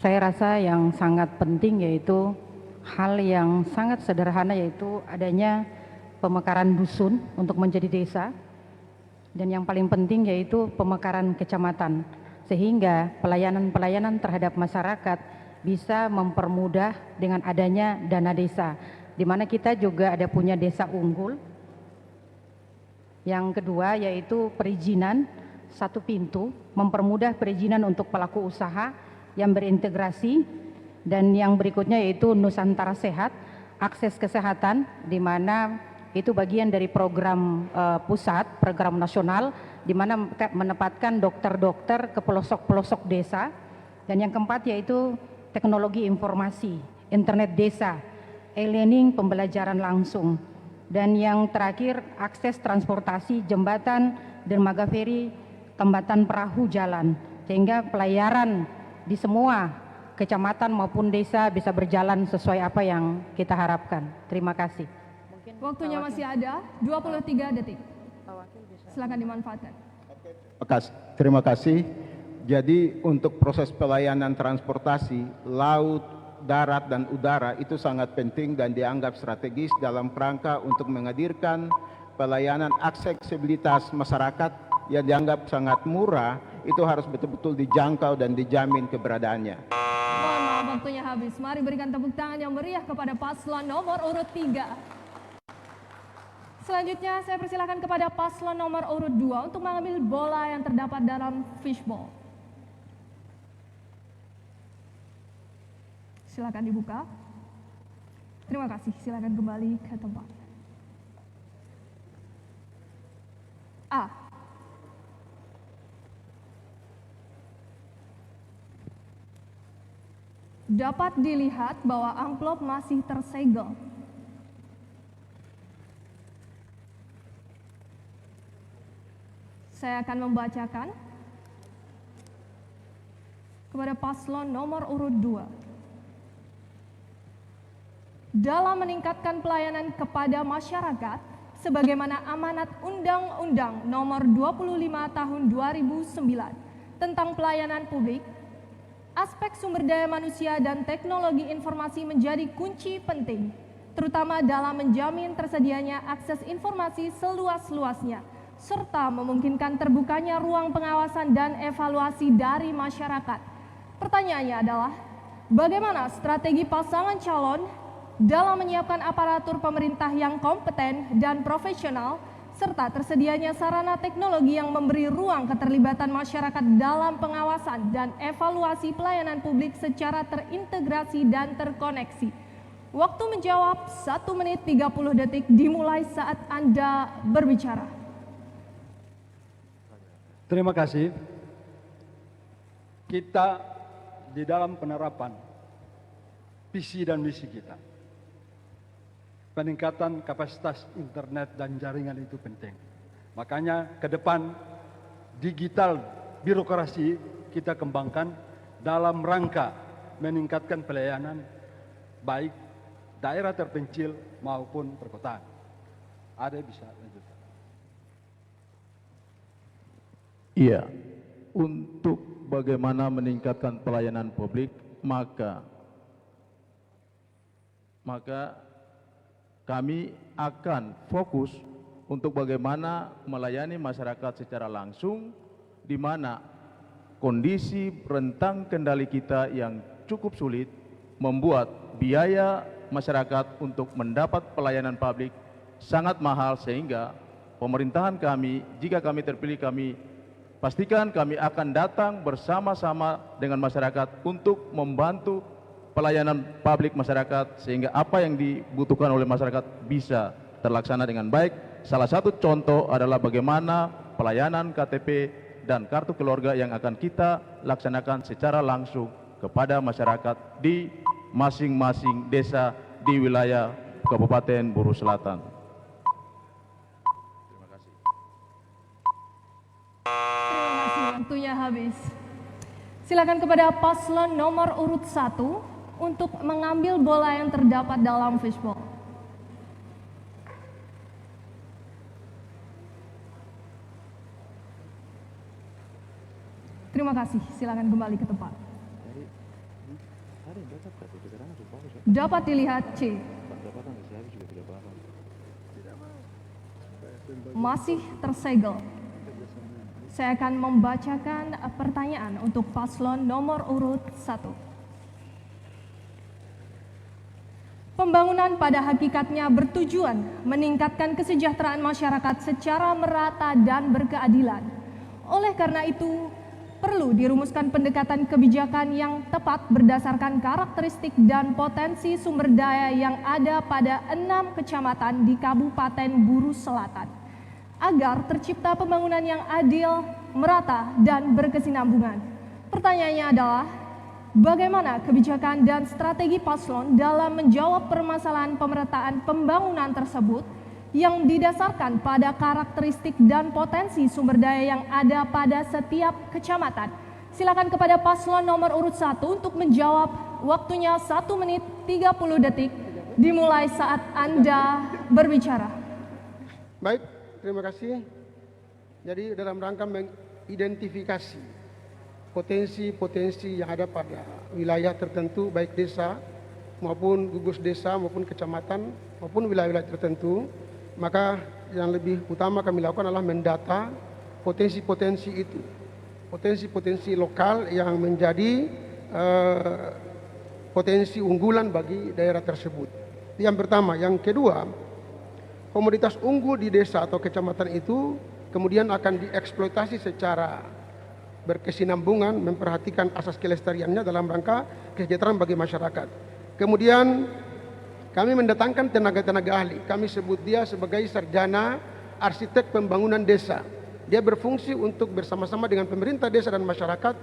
Saya rasa yang sangat penting yaitu hal yang sangat sederhana, yaitu adanya pemekaran dusun untuk menjadi desa, dan yang paling penting yaitu pemekaran kecamatan, sehingga pelayanan-pelayanan terhadap masyarakat bisa mempermudah dengan adanya dana desa, di mana kita juga ada punya desa unggul. Yang kedua yaitu perizinan 1 pintu, mempermudah perizinan untuk pelaku usaha yang berintegrasi, dan yang berikutnya yaitu Nusantara Sehat, akses kesehatan, di mana itu bagian dari program pusat, program nasional, di mana menempatkan dokter-dokter ke pelosok-pelosok desa. Dan yang keempat yaitu teknologi informasi, internet desa, e-learning, pembelajaran langsung. Dan yang terakhir akses transportasi, jembatan, dermaga feri, jembatan perahu jalan, sehingga pelayaran di semua kecamatan maupun desa bisa berjalan sesuai apa yang kita harapkan. Terima kasih. Waktunya masih ada 23 detik. Silakan dimanfaatkan. Terima kasih. Jadi untuk proses pelayanan transportasi laut, darat, dan udara itu sangat penting dan dianggap strategis dalam kerangka untuk menghadirkan pelayanan aksesibilitas masyarakat yang dianggap sangat murah. Itu harus betul-betul dijangkau dan dijamin keberadaannya. Mohon maaf, waktunya habis. Mari berikan tepuk tangan yang meriah kepada paslon nomor urut 3. Selanjutnya saya persilakan kepada paslon nomor urut 2 untuk mengambil bola yang terdapat dalam fishball. Silakan dibuka. Terima kasih, silakan kembali ke tempat. A. Dapat dilihat bahwa amplop masih tersegel. Saya akan membacakan kepada paslon nomor urut 2. Dalam meningkatkan pelayanan kepada masyarakat, sebagaimana amanat Undang-Undang Nomor 25 Tahun 2009 tentang pelayanan publik, aspek sumber daya manusia dan teknologi informasi menjadi kunci penting, terutama dalam menjamin tersedianya akses informasi seluas-luasnya, serta memungkinkan terbukanya ruang pengawasan dan evaluasi dari masyarakat. Pertanyaannya adalah, bagaimana strategi pasangan calon dalam menyiapkan aparatur pemerintah yang kompeten dan profesional, serta tersedianya sarana teknologi yang memberi ruang keterlibatan masyarakat dalam pengawasan dan evaluasi pelayanan publik secara terintegrasi dan terkoneksi. Waktu menjawab 1 menit 30 detik dimulai saat Anda berbicara. Terima kasih. Kita di dalam penerapan visi dan misi kita, peningkatan kapasitas internet dan jaringan itu penting. Makanya ke depan digital birokrasi kita kembangkan dalam rangka meningkatkan pelayanan baik daerah terpencil maupun perkotaan. Ada bisa lanjutkan. Iya, untuk bagaimana meningkatkan pelayanan publik, maka kami akan fokus untuk bagaimana melayani masyarakat secara langsung, di mana kondisi rentang kendali kita yang cukup sulit membuat biaya masyarakat untuk mendapat pelayanan publik sangat mahal, sehingga pemerintahan kami, jika kami terpilih, kami pastikan kami akan datang bersama-sama dengan masyarakat untuk membantu pelayanan publik masyarakat, sehingga apa yang dibutuhkan oleh masyarakat bisa terlaksana dengan baik. Salah satu contoh adalah bagaimana pelayanan KTP dan kartu keluarga yang akan kita laksanakan secara langsung kepada masyarakat di masing-masing desa di wilayah Kabupaten Buru Selatan. Terima kasih. Terima kasih, waktunya habis. Silakan kepada paslon nomor urut 1 untuk mengambil bola yang terdapat dalam fishball. Terima kasih, silakan kembali ke tempat. Dapat dilihat C. Masih tersegel. Saya akan membacakan pertanyaan untuk paslon nomor urut 1. Pembangunan pada hakikatnya bertujuan meningkatkan kesejahteraan masyarakat secara merata dan berkeadilan. Oleh karena itu, perlu dirumuskan pendekatan kebijakan yang tepat berdasarkan karakteristik dan potensi sumber daya yang ada pada 6 kecamatan di Kabupaten Buru Selatan, agar tercipta pembangunan yang adil, merata, dan berkesinambungan. Pertanyaannya adalah, bagaimana kebijakan dan strategi paslon dalam menjawab permasalahan pemerataan pembangunan tersebut yang didasarkan pada karakteristik dan potensi sumber daya yang ada pada setiap kecamatan? Silakan kepada paslon nomor urut 1 untuk menjawab. Waktunya 1 menit 30 detik dimulai saat Anda berbicara. Baik, terima kasih. Jadi dalam rangka mengidentifikasi potensi-potensi yang ada pada wilayah tertentu, baik desa maupun gugus desa maupun kecamatan maupun wilayah-wilayah tertentu, maka yang lebih utama kami lakukan adalah mendata potensi-potensi itu, potensi-potensi lokal yang menjadi potensi unggulan bagi daerah tersebut. Yang pertama. Yang kedua, komoditas unggul di desa atau kecamatan itu kemudian akan dieksploitasi secara berkesinambungan, memperhatikan asas kelestariannya dalam rangka kesejahteraan bagi masyarakat. Kemudian kami mendatangkan tenaga-tenaga ahli. Kami sebut dia sebagai sarjana arsitek pembangunan desa. Dia berfungsi untuk bersama-sama dengan pemerintah desa dan masyarakat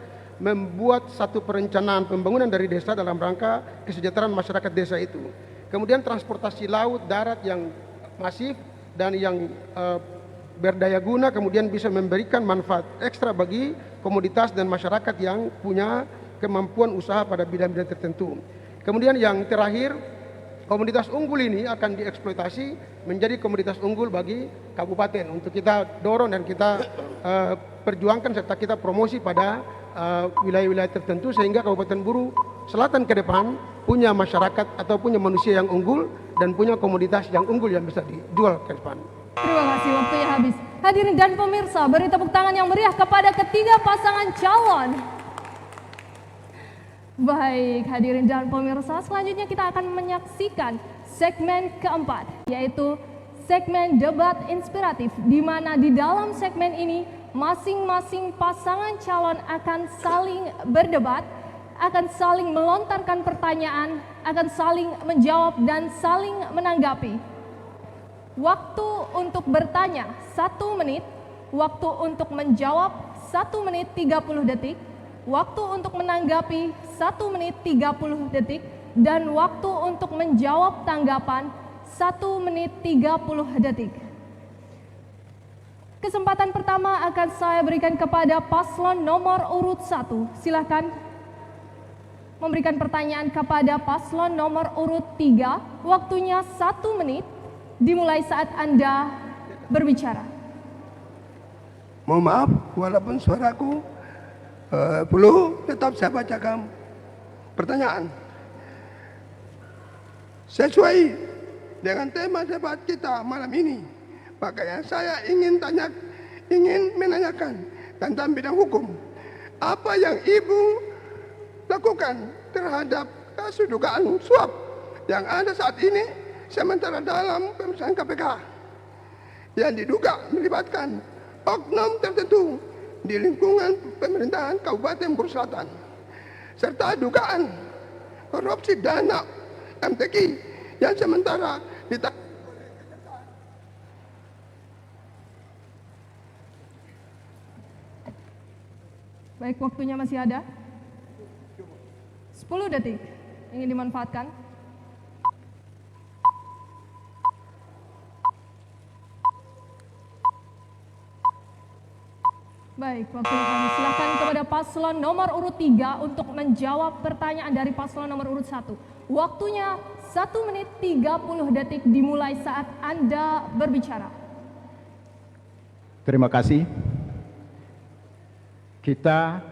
membuat satu perencanaan pembangunan dari desa dalam rangka kesejahteraan masyarakat desa itu. Kemudian transportasi laut, darat yang masif dan yang berdaya guna kemudian bisa memberikan manfaat ekstra bagi komoditas dan masyarakat yang punya kemampuan usaha pada bidang-bidang tertentu. Kemudian yang terakhir, komoditas unggul ini akan dieksploitasi menjadi komoditas unggul bagi kabupaten untuk kita dorong dan kita perjuangkan serta kita promosi pada wilayah-wilayah tertentu sehingga Kabupaten Buru Selatan ke depan punya masyarakat atau punya manusia yang unggul dan punya komoditas yang unggul yang bisa dijual ke depan. Terima kasih, waktunya habis. Hadirin dan pemirsa, beri tepuk tangan yang meriah kepada ketiga pasangan calon. Baik, hadirin dan pemirsa, selanjutnya kita akan menyaksikan segmen keempat, yaitu segmen debat inspiratif, di mana di dalam segmen ini masing-masing pasangan calon akan saling berdebat, akan saling melontarkan pertanyaan, akan saling menjawab dan saling menanggapi. Waktu untuk bertanya 1 menit, waktu untuk menjawab 1 menit 30 detik, waktu untuk menanggapi 1 menit 30 detik, dan waktu untuk menjawab tanggapan 1 menit 30 detik. Kesempatan pertama akan saya berikan kepada paslon nomor urut 1. Silakan memberikan pertanyaan kepada paslon nomor urut 3. Waktunya 1 menit, dimulai saat Anda berbicara. Mohon maaf, walaupun suaraku belum, tetap saya bacakan pertanyaan. Sesuai dengan tema debat kita malam ini, makanya saya ingin menanyakan tentang bidang hukum. Apa yang Ibu lakukan terhadap kasus dugaan suap yang ada saat ini sementara dalam pemeriksaan KPK yang diduga melibatkan oknum tertentu di lingkungan pemerintahan Kabupaten Buru Selatan serta dugaan korupsi dana MTQ yang sementara ditangani. Baik, waktunya masih ada 10 detik ingin dimanfaatkan. Baik, waktunya kami silakan kepada paslon nomor urut 3 untuk menjawab pertanyaan dari paslon nomor urut 1. Waktunya 1 menit 30 detik dimulai saat Anda berbicara. Terima kasih. Kita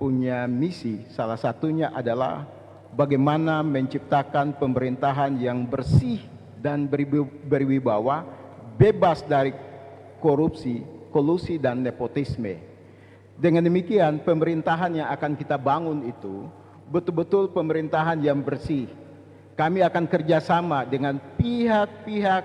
punya misi, salah satunya adalah bagaimana menciptakan pemerintahan yang bersih dan berwibawa, bebas dari korupsi, kolusi dan nepotisme. Dengan demikian, pemerintahan yang akan kita bangun itu betul-betul pemerintahan yang bersih. Kami akan kerjasama dengan pihak-pihak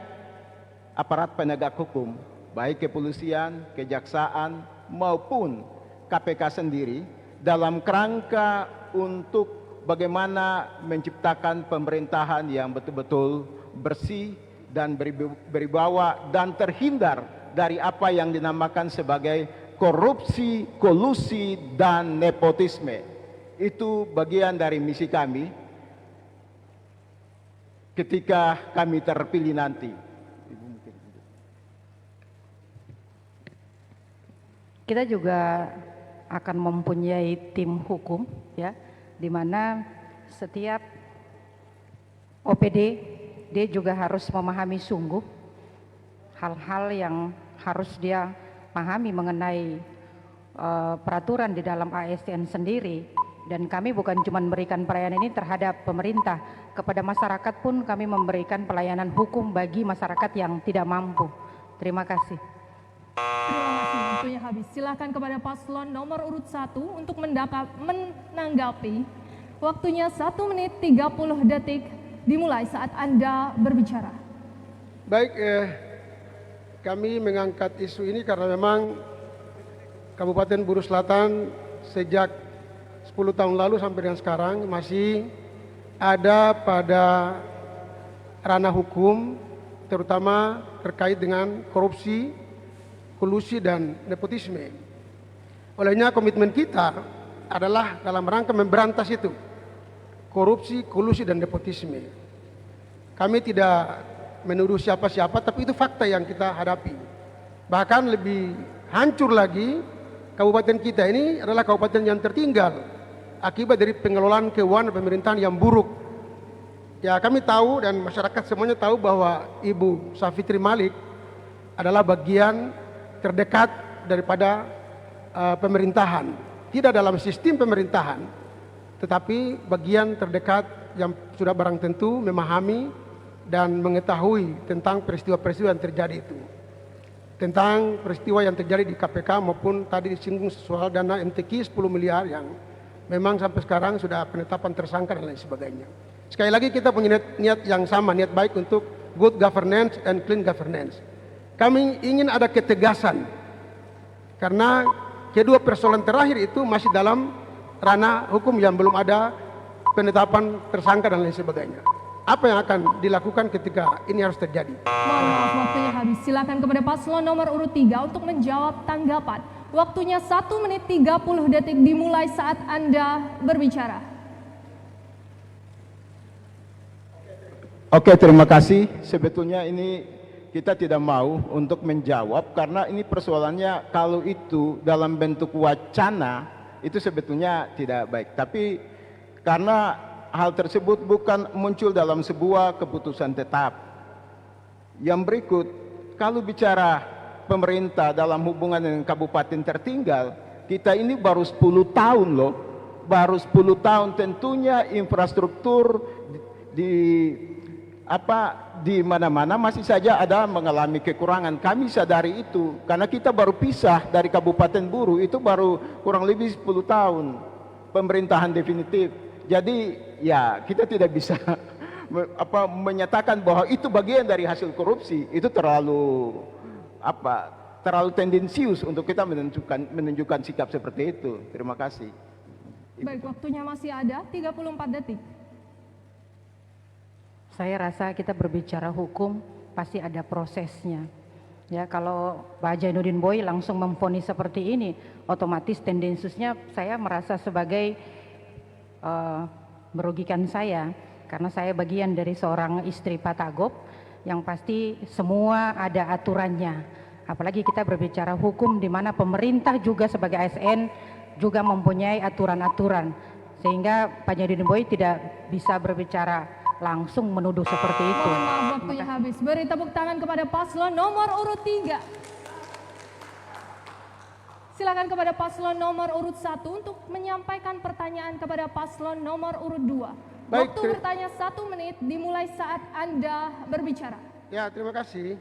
aparat penegak hukum, baik kepolisian, kejaksaan maupun KPK sendiri dalam kerangka untuk bagaimana menciptakan pemerintahan yang betul-betul bersih dan berwibawa dan terhindar dari apa yang dinamakan sebagai korupsi, kolusi, dan nepotisme. Itu bagian dari misi kami ketika kami terpilih nanti. Kita juga akan mempunyai tim hukum, ya, di mana setiap OPD dia juga harus memahami sungguh hal-hal yang harus dia pahami mengenai peraturan di dalam ASN sendiri. Dan kami bukan cuma memberikan pelayanan ini terhadap pemerintah, kepada masyarakat pun kami memberikan pelayanan hukum bagi masyarakat yang tidak mampu. Terima kasih. Terima kasih, waktunya habis. Silakan kepada paslon nomor urut 1 untuk menanggapi. Waktunya 1 menit 30 detik dimulai saat Anda berbicara. Baik, kami mengangkat isu ini karena memang Kabupaten Buru Selatan sejak 10 tahun lalu sampai dengan sekarang masih ada pada ranah hukum, terutama terkait dengan korupsi, kolusi, dan nepotisme. Olehnya komitmen kita adalah dalam rangka memberantas itu, korupsi, kolusi, dan nepotisme. Kami tidak menuduh siapa-siapa, tapi itu fakta yang kita hadapi. Bahkan lebih hancur lagi, kabupaten kita ini adalah kabupaten yang tertinggal akibat dari pengelolaan keuangan pemerintahan yang buruk. Ya, kami tahu dan masyarakat semuanya tahu bahwa Ibu Safitri Malik adalah bagian terdekat daripada pemerintahan. Tidak dalam sistem pemerintahan, tetapi bagian terdekat yang sudah barang tentu memahami dan mengetahui tentang peristiwa-peristiwa yang terjadi itu. Tentang peristiwa yang terjadi di KPK maupun tadi disinggung soal dana MTQ 10 miliar yang memang sampai sekarang sudah penetapan tersangka dan lain sebagainya. Sekali lagi kita punya niat yang sama, niat baik untuk good governance and clean governance. Kami ingin ada ketegasan karena kedua persoalan terakhir itu masih dalam ranah hukum yang belum ada penetapan tersangka dan lain sebagainya. Apa yang akan dilakukan ketika ini harus terjadi? Mohon maaf, waktunya habis. Silakan kepada paslon nomor urut 3 untuk menjawab tanggapan. Waktunya 1 menit 30 detik dimulai saat Anda berbicara. Oke, terima kasih. Sebetulnya ini kita tidak mau untuk menjawab karena ini persoalannya kalau itu dalam bentuk wacana itu sebetulnya tidak baik. Tapi karena hal tersebut bukan muncul dalam sebuah keputusan tetap. Yang berikut, kalau bicara pemerintah dalam hubungan dengan kabupaten tertinggal, kita ini baru 10 tahun loh. Baru 10 tahun, tentunya infrastruktur di mana-mana masih saja ada mengalami kekurangan. Kami sadari itu karena kita baru pisah dari Kabupaten Buru itu baru kurang lebih 10 tahun pemerintahan definitif. Jadi ya kita tidak bisa menyatakan bahwa itu bagian dari hasil korupsi. Itu terlalu tendensius untuk kita menunjukkan sikap seperti itu. Terima kasih. Baik, waktunya masih ada 34 detik. Saya rasa kita berbicara hukum pasti ada prosesnya. Ya, kalau Pak Zainuddin Boy langsung memvonis seperti ini, otomatis tendensiusnya saya merasa sebagai merugikan saya karena saya bagian dari seorang istri Pak Tagop yang pasti semua ada aturannya. Apalagi kita berbicara hukum di mana pemerintah juga sebagai ASN juga mempunyai aturan-aturan sehingga Pak Zainuddin Boy tidak bisa berbicara langsung menuduh seperti itu. Mohon maaf, waktunya habis. Beri tepuk tangan kepada paslon nomor urut 3. Silakan kepada paslon nomor urut 1 untuk menyampaikan pertanyaan kepada paslon nomor urut 2. Baik, Waktu bertanya 1 menit dimulai saat Anda berbicara. Ya, terima kasih.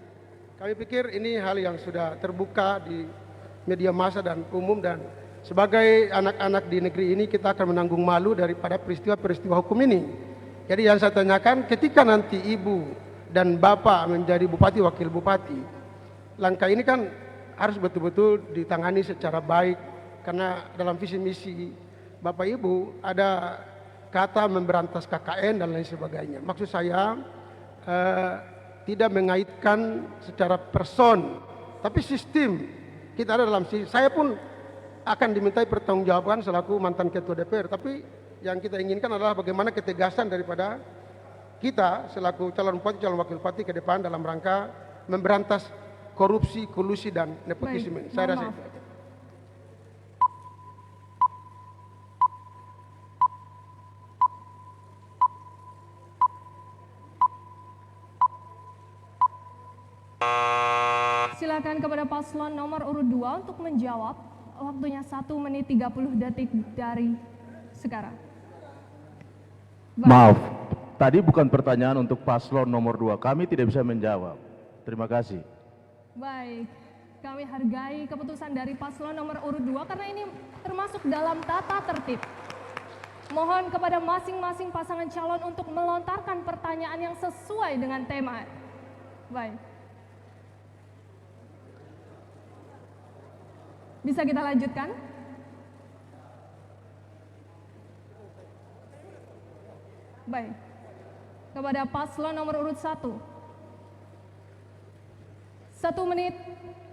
Kami pikir ini hal yang sudah terbuka di media massa dan umum, dan sebagai anak-anak di negeri ini kita akan menanggung malu daripada peristiwa-peristiwa hukum ini. Jadi yang saya tanyakan, ketika nanti ibu dan bapak menjadi bupati, wakil bupati, langkah ini kan harus betul-betul ditangani secara baik, karena dalam visi misi Bapak Ibu ada kata memberantas KKN dan lain sebagainya. Maksud saya tidak mengaitkan secara person, tapi sistem. Kita ada dalam sistem. Saya pun akan dimintai pertanggungjawaban selaku mantan ketua DPR, tapi yang kita inginkan adalah bagaimana ketegasan daripada kita selaku calon bupati, calon wakil bupati ke depan dalam rangka memberantas korupsi, kolusi, dan nepotisme. Baik, Saya rasa maaf. itu aja. Silakan kepada paslon nomor urut 2 untuk menjawab. Waktunya 1 menit 30 detik dari sekarang. Baik. Maaf, tadi bukan pertanyaan untuk paslon nomor 2. Kami tidak bisa menjawab. Terima kasih. Baik, kami hargai keputusan dari paslon nomor urut 2 karena ini termasuk dalam tata tertib. Mohon kepada masing-masing pasangan calon untuk melontarkan pertanyaan yang sesuai dengan tema. Baik. Bisa kita lanjutkan? Baik. Kepada paslon nomor urut 1. 1 menit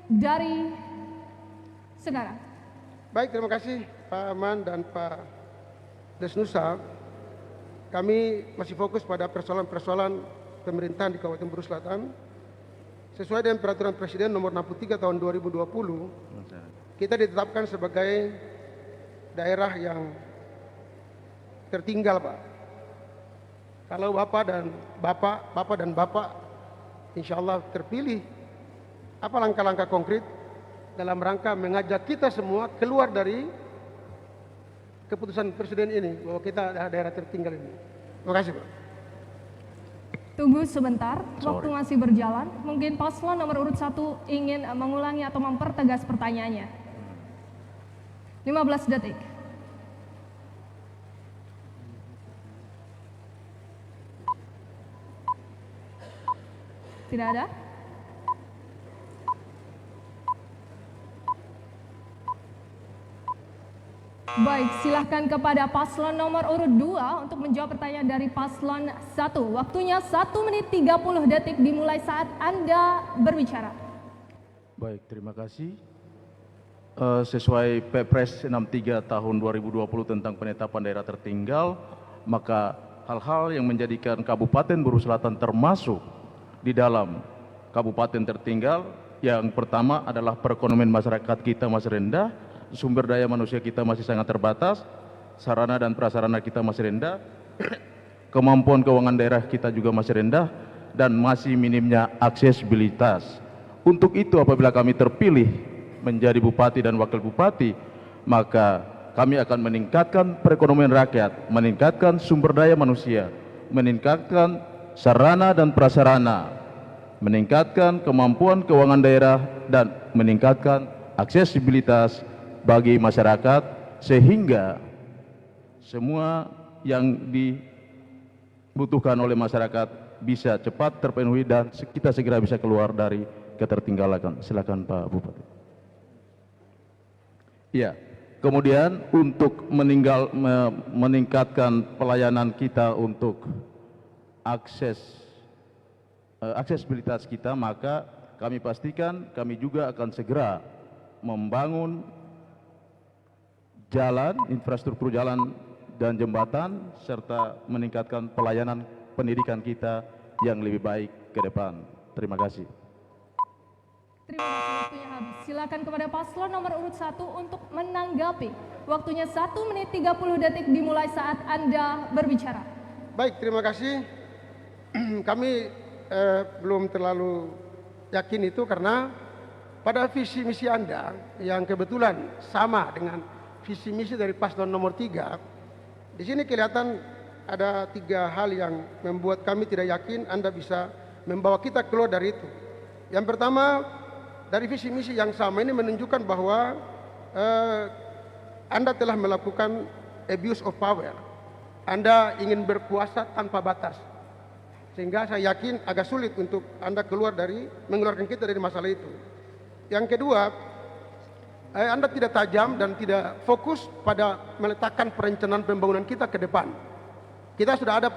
dari sekarang. Baik, terima kasih Pak Aman dan Pak Desnusa. Kami masih fokus pada persoalan-persoalan pemerintahan di Kabupaten Buru Selatan. Sesuai dengan Peraturan Presiden nomor 63 tahun 2020, kita ditetapkan sebagai daerah yang tertinggal, Pak. Kalau Bapak dan Bapak insya Allah terpilih, apa langkah-langkah konkret dalam rangka mengajak kita semua keluar dari keputusan Presiden ini, bahwa kita adalah daerah tertinggal ini. Terima kasih, Pak. Tunggu sebentar, waktu masih berjalan. Mungkin paslon nomor urut 1 ingin mengulangi atau mempertegas pertanyaannya. 15 detik. Tidak ada? Baik, silahkan kepada paslon nomor urut 2 untuk menjawab pertanyaan dari paslon 1. Waktunya 1 menit 30 detik dimulai saat Anda berbicara. Baik, terima kasih. Sesuai Perpres 63 tahun 2020 tentang penetapan daerah tertinggal, maka hal-hal yang menjadikan Kabupaten Buru Selatan termasuk di dalam Kabupaten tertinggal, yang pertama adalah perekonomian masyarakat kita masih rendah, sumber daya manusia kita masih sangat terbatas, sarana dan prasarana kita masih rendah, kemampuan keuangan daerah kita juga masih rendah, dan masih minimnya aksesibilitas. Untuk itu apabila kami terpilih menjadi bupati dan wakil bupati, maka kami akan meningkatkan perekonomian rakyat, meningkatkan sumber daya manusia, meningkatkan sarana dan prasarana, meningkatkan kemampuan keuangan daerah, dan meningkatkan aksesibilitas bagi masyarakat, sehingga semua yang dibutuhkan oleh masyarakat bisa cepat terpenuhi dan kita segera bisa keluar dari ketertinggalan. Silakan Pak Bupati. Ya, kemudian untuk meningkatkan pelayanan kita untuk aksesibilitas kita, maka kami pastikan kami juga akan segera membangun jalan, infrastruktur jalan dan jembatan, serta meningkatkan pelayanan pendidikan kita yang lebih baik ke depan. Terima kasih. Terima kasih, waktunya habis. Silakan kepada paslon nomor urut 1 untuk menanggapi. Waktunya 1 menit 30 detik dimulai saat Anda berbicara. Baik, terima kasih. Kami belum terlalu yakin itu karena pada visi misi Anda yang kebetulan sama dengan visi misi dari paslon nomor 3, di sini kelihatan ada 3 hal yang membuat kami tidak yakin Anda bisa membawa kita keluar dari itu. Yang pertama, dari visi misi yang sama ini menunjukkan bahwa Anda telah melakukan abuse of power. Anda ingin berkuasa tanpa batas, sehingga saya yakin agak sulit untuk Anda mengeluarkan kita dari masalah itu. Yang kedua, Anda tidak tajam dan tidak fokus pada meletakkan perencanaan pembangunan kita ke depan. Kita sudah ada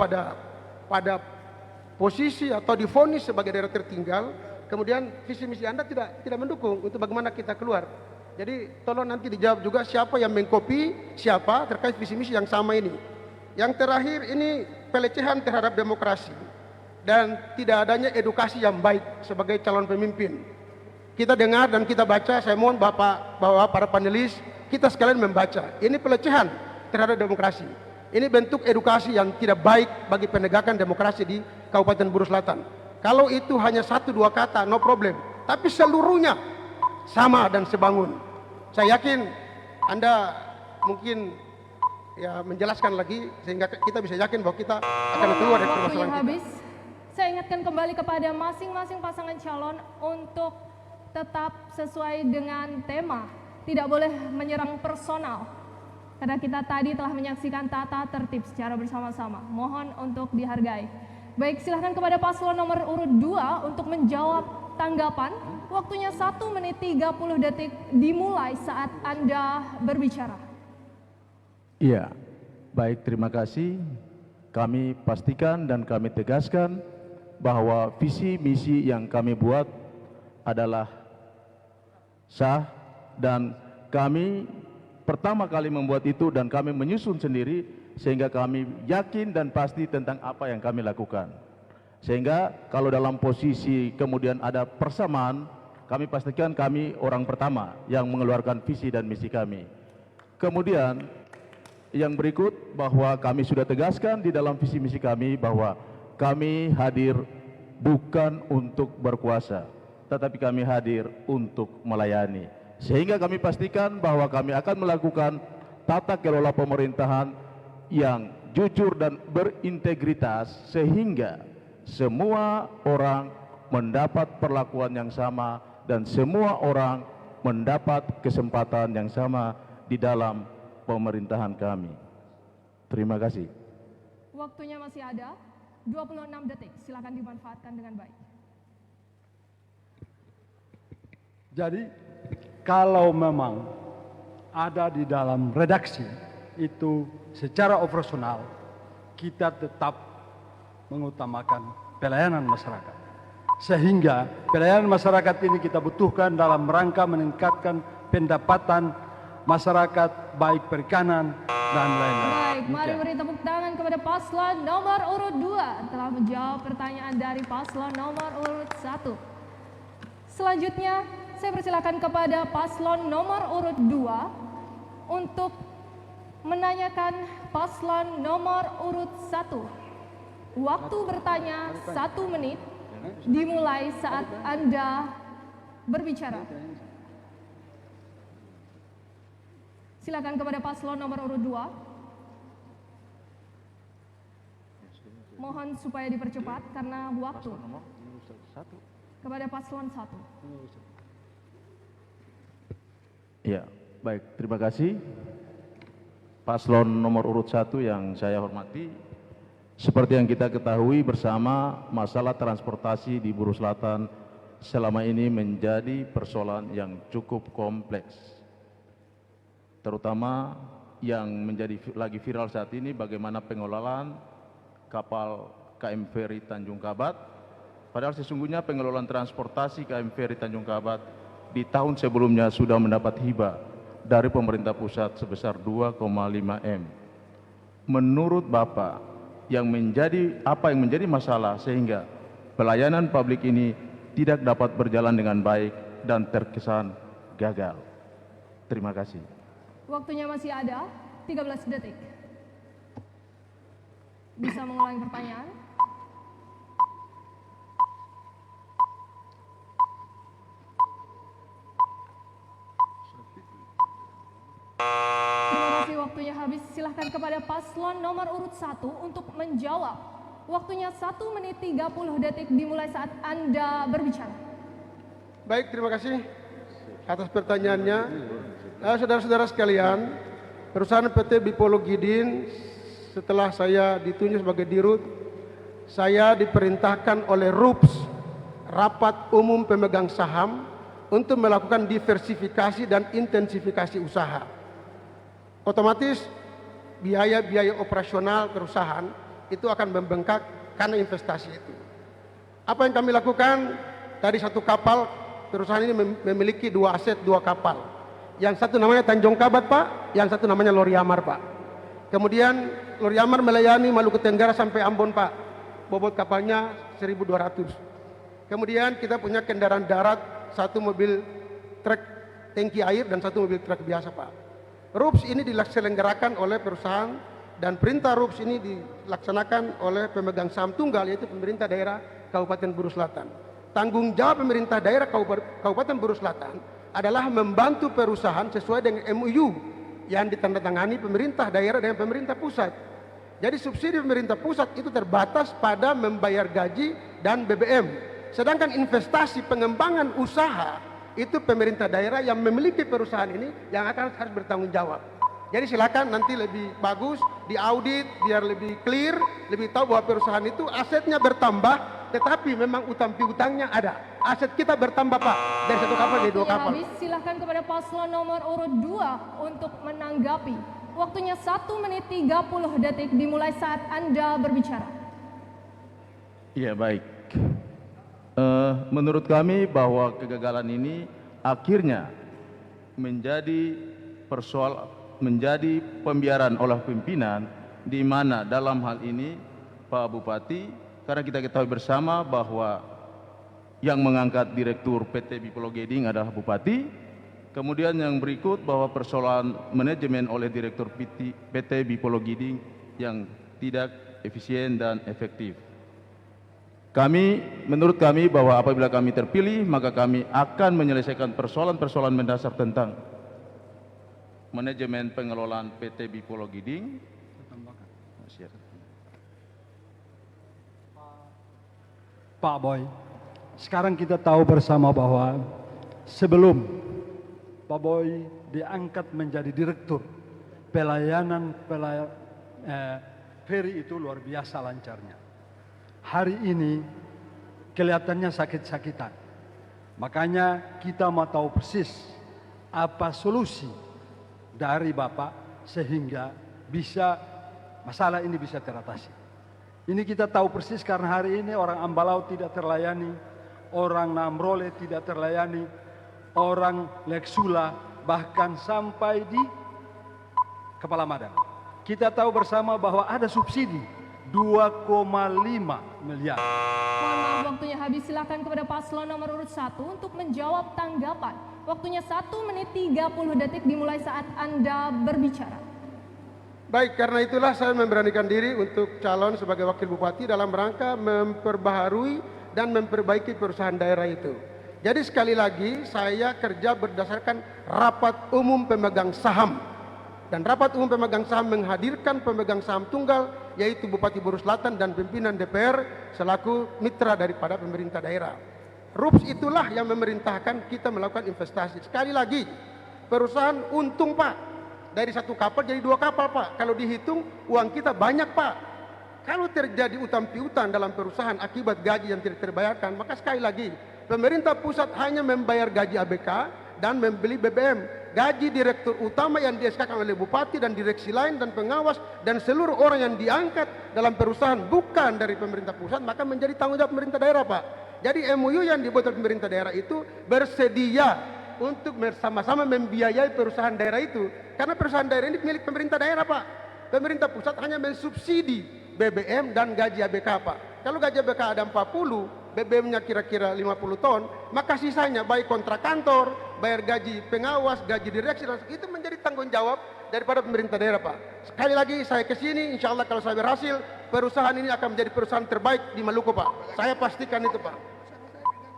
pada posisi atau divonis sebagai daerah tertinggal, kemudian visi misi Anda tidak mendukung untuk bagaimana kita keluar. Jadi tolong nanti dijawab juga siapa yang mengcopy siapa terkait visi misi yang sama ini. Yang terakhir, ini pelecehan terhadap demokrasi dan tidak adanya edukasi yang baik sebagai calon pemimpin. Kita dengar dan kita baca, saya mohon Bapak, bahwa para panelis, kita sekalian membaca. Ini pelecehan terhadap demokrasi. Ini bentuk edukasi yang tidak baik bagi penegakan demokrasi di Kabupaten Buru Selatan. Kalau itu hanya 1-2 kata, no problem. Tapi seluruhnya sama dan sebangun. Saya yakin Anda mungkin ya menjelaskan lagi sehingga kita bisa yakin bahwa kita akan keluar dari permasalahan kita. Habis. Saya ingatkan kembali kepada masing-masing pasangan calon untuk tetap sesuai dengan tema, tidak boleh menyerang personal, karena kita tadi telah menyaksikan tata tertib secara bersama-sama. Mohon untuk dihargai. Baik, silahkan kepada paslon nomor urut 2 untuk menjawab tanggapan. Waktunya 1 menit 30 detik dimulai saat Anda berbicara. Iya, baik, terima kasih. Kami pastikan dan kami tegaskan bahwa visi misi yang kami buat adalah sah, dan kami pertama kali membuat itu dan kami menyusun sendiri sehingga kami yakin dan pasti tentang apa yang kami lakukan. Sehingga kalau dalam posisi kemudian ada persamaan, kami pastikan kami orang pertama yang mengeluarkan visi dan misi kami. Kemudian yang berikut, bahwa kami sudah tegaskan di dalam visi misi kami bahwa kami hadir bukan untuk berkuasa, tetapi kami hadir untuk melayani. Sehingga kami pastikan bahwa kami akan melakukan tata kelola pemerintahan yang jujur dan berintegritas sehingga semua orang mendapat perlakuan yang sama dan semua orang mendapat kesempatan yang sama di dalam pemerintahan kami. Terima kasih. Waktunya masih ada 26 detik, silakan dimanfaatkan dengan baik. Jadi kalau memang ada di dalam redaksi itu secara operasional kita tetap mengutamakan pelayanan masyarakat. Sehingga pelayanan masyarakat ini kita butuhkan dalam rangka meningkatkan pendapatan masyarakat, baik perikanan dan lain-lain. Baik, mari beri tepuk tangan kepada paslon nomor urut 2 telah menjawab pertanyaan dari paslon nomor urut 1. Selanjutnya, saya persilakan kepada paslon nomor urut 2 untuk menanyakan paslon nomor urut 1. Waktu bertanya 1 menit dimulai saat Anda berbicara. Silakan kepada paslon nomor urut 2. Mohon supaya dipercepat karena waktu. Kepada paslon 1. Ya, baik, terima kasih. Paslon nomor urut 1 yang saya hormati, seperti yang kita ketahui bersama, masalah transportasi di Buru Selatan selama ini menjadi persoalan yang cukup kompleks. Terutama yang menjadi lagi viral saat ini bagaimana pengelolaan kapal KM Feri Tanjung Kabat. Padahal sesungguhnya pengelolaan transportasi KM Feri Tanjung Kabat di tahun sebelumnya sudah mendapat hibah dari pemerintah pusat sebesar 2,5 M. Menurut Bapak, yang menjadi masalah sehingga pelayanan publik ini tidak dapat berjalan dengan baik dan terkesan gagal? Terima kasih. Waktunya masih ada 13 detik. Bisa mengulangi pertanyaan? Terima kasih, waktunya habis. Silahkan kepada paslon nomor urut 1 untuk menjawab. Waktunya 1 menit 30 detik dimulai saat Anda berbicara. Baik, terima kasih atas pertanyaannya. Saudara-saudara sekalian, perusahaan PT Bipolo Gidin setelah saya ditunjuk sebagai dirut, saya diperintahkan oleh RUPS, Rapat Umum Pemegang Saham, untuk melakukan diversifikasi dan intensifikasi usaha. Otomatis biaya-biaya operasional perusahaan itu akan membengkak karena investasi itu. Apa yang kami lakukan? Dari satu kapal, perusahaan ini memiliki 2 aset, 2 kapal. Yang satu namanya Tanjung Kabat, Pak, yang satu namanya Loriamar, Pak. Kemudian Loriamar melayani Maluku Tenggara sampai Ambon, Pak. Bobot kapalnya 1.200. Kemudian kita punya kendaraan darat, 1 mobil truk tangki air dan 1 mobil truk biasa, Pak. RUPS ini diselenggarakan oleh perusahaan dan perintah RUPS ini dilaksanakan oleh pemegang saham tunggal, yaitu pemerintah daerah Kabupaten Buru Selatan. Tanggung jawab pemerintah daerah Kabupaten Buru Selatan adalah membantu perusahaan sesuai dengan MOU yang ditandatangani pemerintah daerah dengan pemerintah pusat. Jadi subsidi pemerintah pusat itu terbatas pada membayar gaji dan BBM. Sedangkan investasi pengembangan usaha itu pemerintah daerah yang memiliki perusahaan ini yang akan harus bertanggung jawab. Jadi silakan nanti lebih bagus diaudit biar lebih clear, lebih tahu bahwa perusahaan itu asetnya bertambah, tetapi memang utang piutangnya ada. Aset kita bertambah Pak, dari satu kapal jadi dua kapal. Habis, silahkan kepada paslon nomor urut 2 untuk menanggapi. Waktunya 1 menit 30 detik dimulai saat Anda berbicara. Iya, baik. Menurut kami bahwa kegagalan ini akhirnya menjadi pembiaran oleh pimpinan, di mana dalam hal ini Pak Bupati, karena kita ketahui bersama bahwa yang mengangkat Direktur PT Bipolo Gading adalah Bupati, kemudian yang berikut bahwa persoalan manajemen oleh Direktur PT Bipolo Gading yang tidak efisien dan efektif. Menurut kami bahwa apabila kami terpilih, maka kami akan menyelesaikan persoalan-persoalan mendasar tentang manajemen pengelolaan PT Bipolo Gading. Pak Boy, sekarang kita tahu bersama bahwa sebelum Pak Boy diangkat menjadi direktur, pelayanan ferry itu luar biasa lancarnya. Hari ini kelihatannya sakit-sakitan. Makanya kita mau tahu persis apa solusi dari Bapak sehingga masalah ini bisa teratasi. Ini kita tahu persis karena hari ini orang Ambalau tidak terlayani, orang Namrole tidak terlayani, orang Leksula bahkan sampai di Kepala Madang. Kita tahu bersama bahwa ada subsidi 2,5 miliar. Mohon maaf, waktunya habis. Silakan kepada paslon nomor urut 1 untuk menjawab tanggapan. Waktunya 1 menit 30 detik dimulai saat Anda berbicara. Baik, karena itulah saya memberanikan diri untuk calon sebagai wakil bupati dalam rangka memperbaharui dan memperbaiki perusahaan daerah itu. Jadi sekali lagi saya kerja berdasarkan rapat umum pemegang saham. Dan rapat umum pemegang saham menghadirkan pemegang saham tunggal yaitu Bupati Buru Selatan dan pimpinan DPR selaku mitra daripada pemerintah daerah. RUPS itulah yang memerintahkan kita melakukan investasi. Sekali lagi, perusahaan untung Pak. Dari satu kapal jadi 2 kapal Pak. Kalau dihitung uang kita banyak Pak. Kalau terjadi utang piutang dalam perusahaan akibat gaji yang tidak terbayarkan, maka sekali lagi pemerintah pusat hanya membayar gaji ABK dan membeli BBM. Gaji direktur utama yang di-SK-kan oleh bupati dan direksi lain dan pengawas dan seluruh orang yang diangkat dalam perusahaan bukan dari pemerintah pusat, maka menjadi tanggung jawab pemerintah daerah Pak. Jadi MOU yang dibuat oleh pemerintah daerah itu bersedia untuk bersama-sama membiayai perusahaan daerah itu. Karena perusahaan daerah ini milik pemerintah daerah Pak. Pemerintah pusat hanya mensubsidi BBM dan gaji ABK Pak. Kalau gaji ABK ada 40, BBM-nya kira-kira 50 ton, maka sisanya baik kontrak kantor, bayar gaji pengawas, gaji direksi, itu menjadi tanggung jawab daripada pemerintah daerah Pak. Sekali lagi saya kesini, insya Allah kalau saya berhasil, perusahaan ini akan menjadi perusahaan terbaik di Maluku Pak. Saya pastikan itu Pak.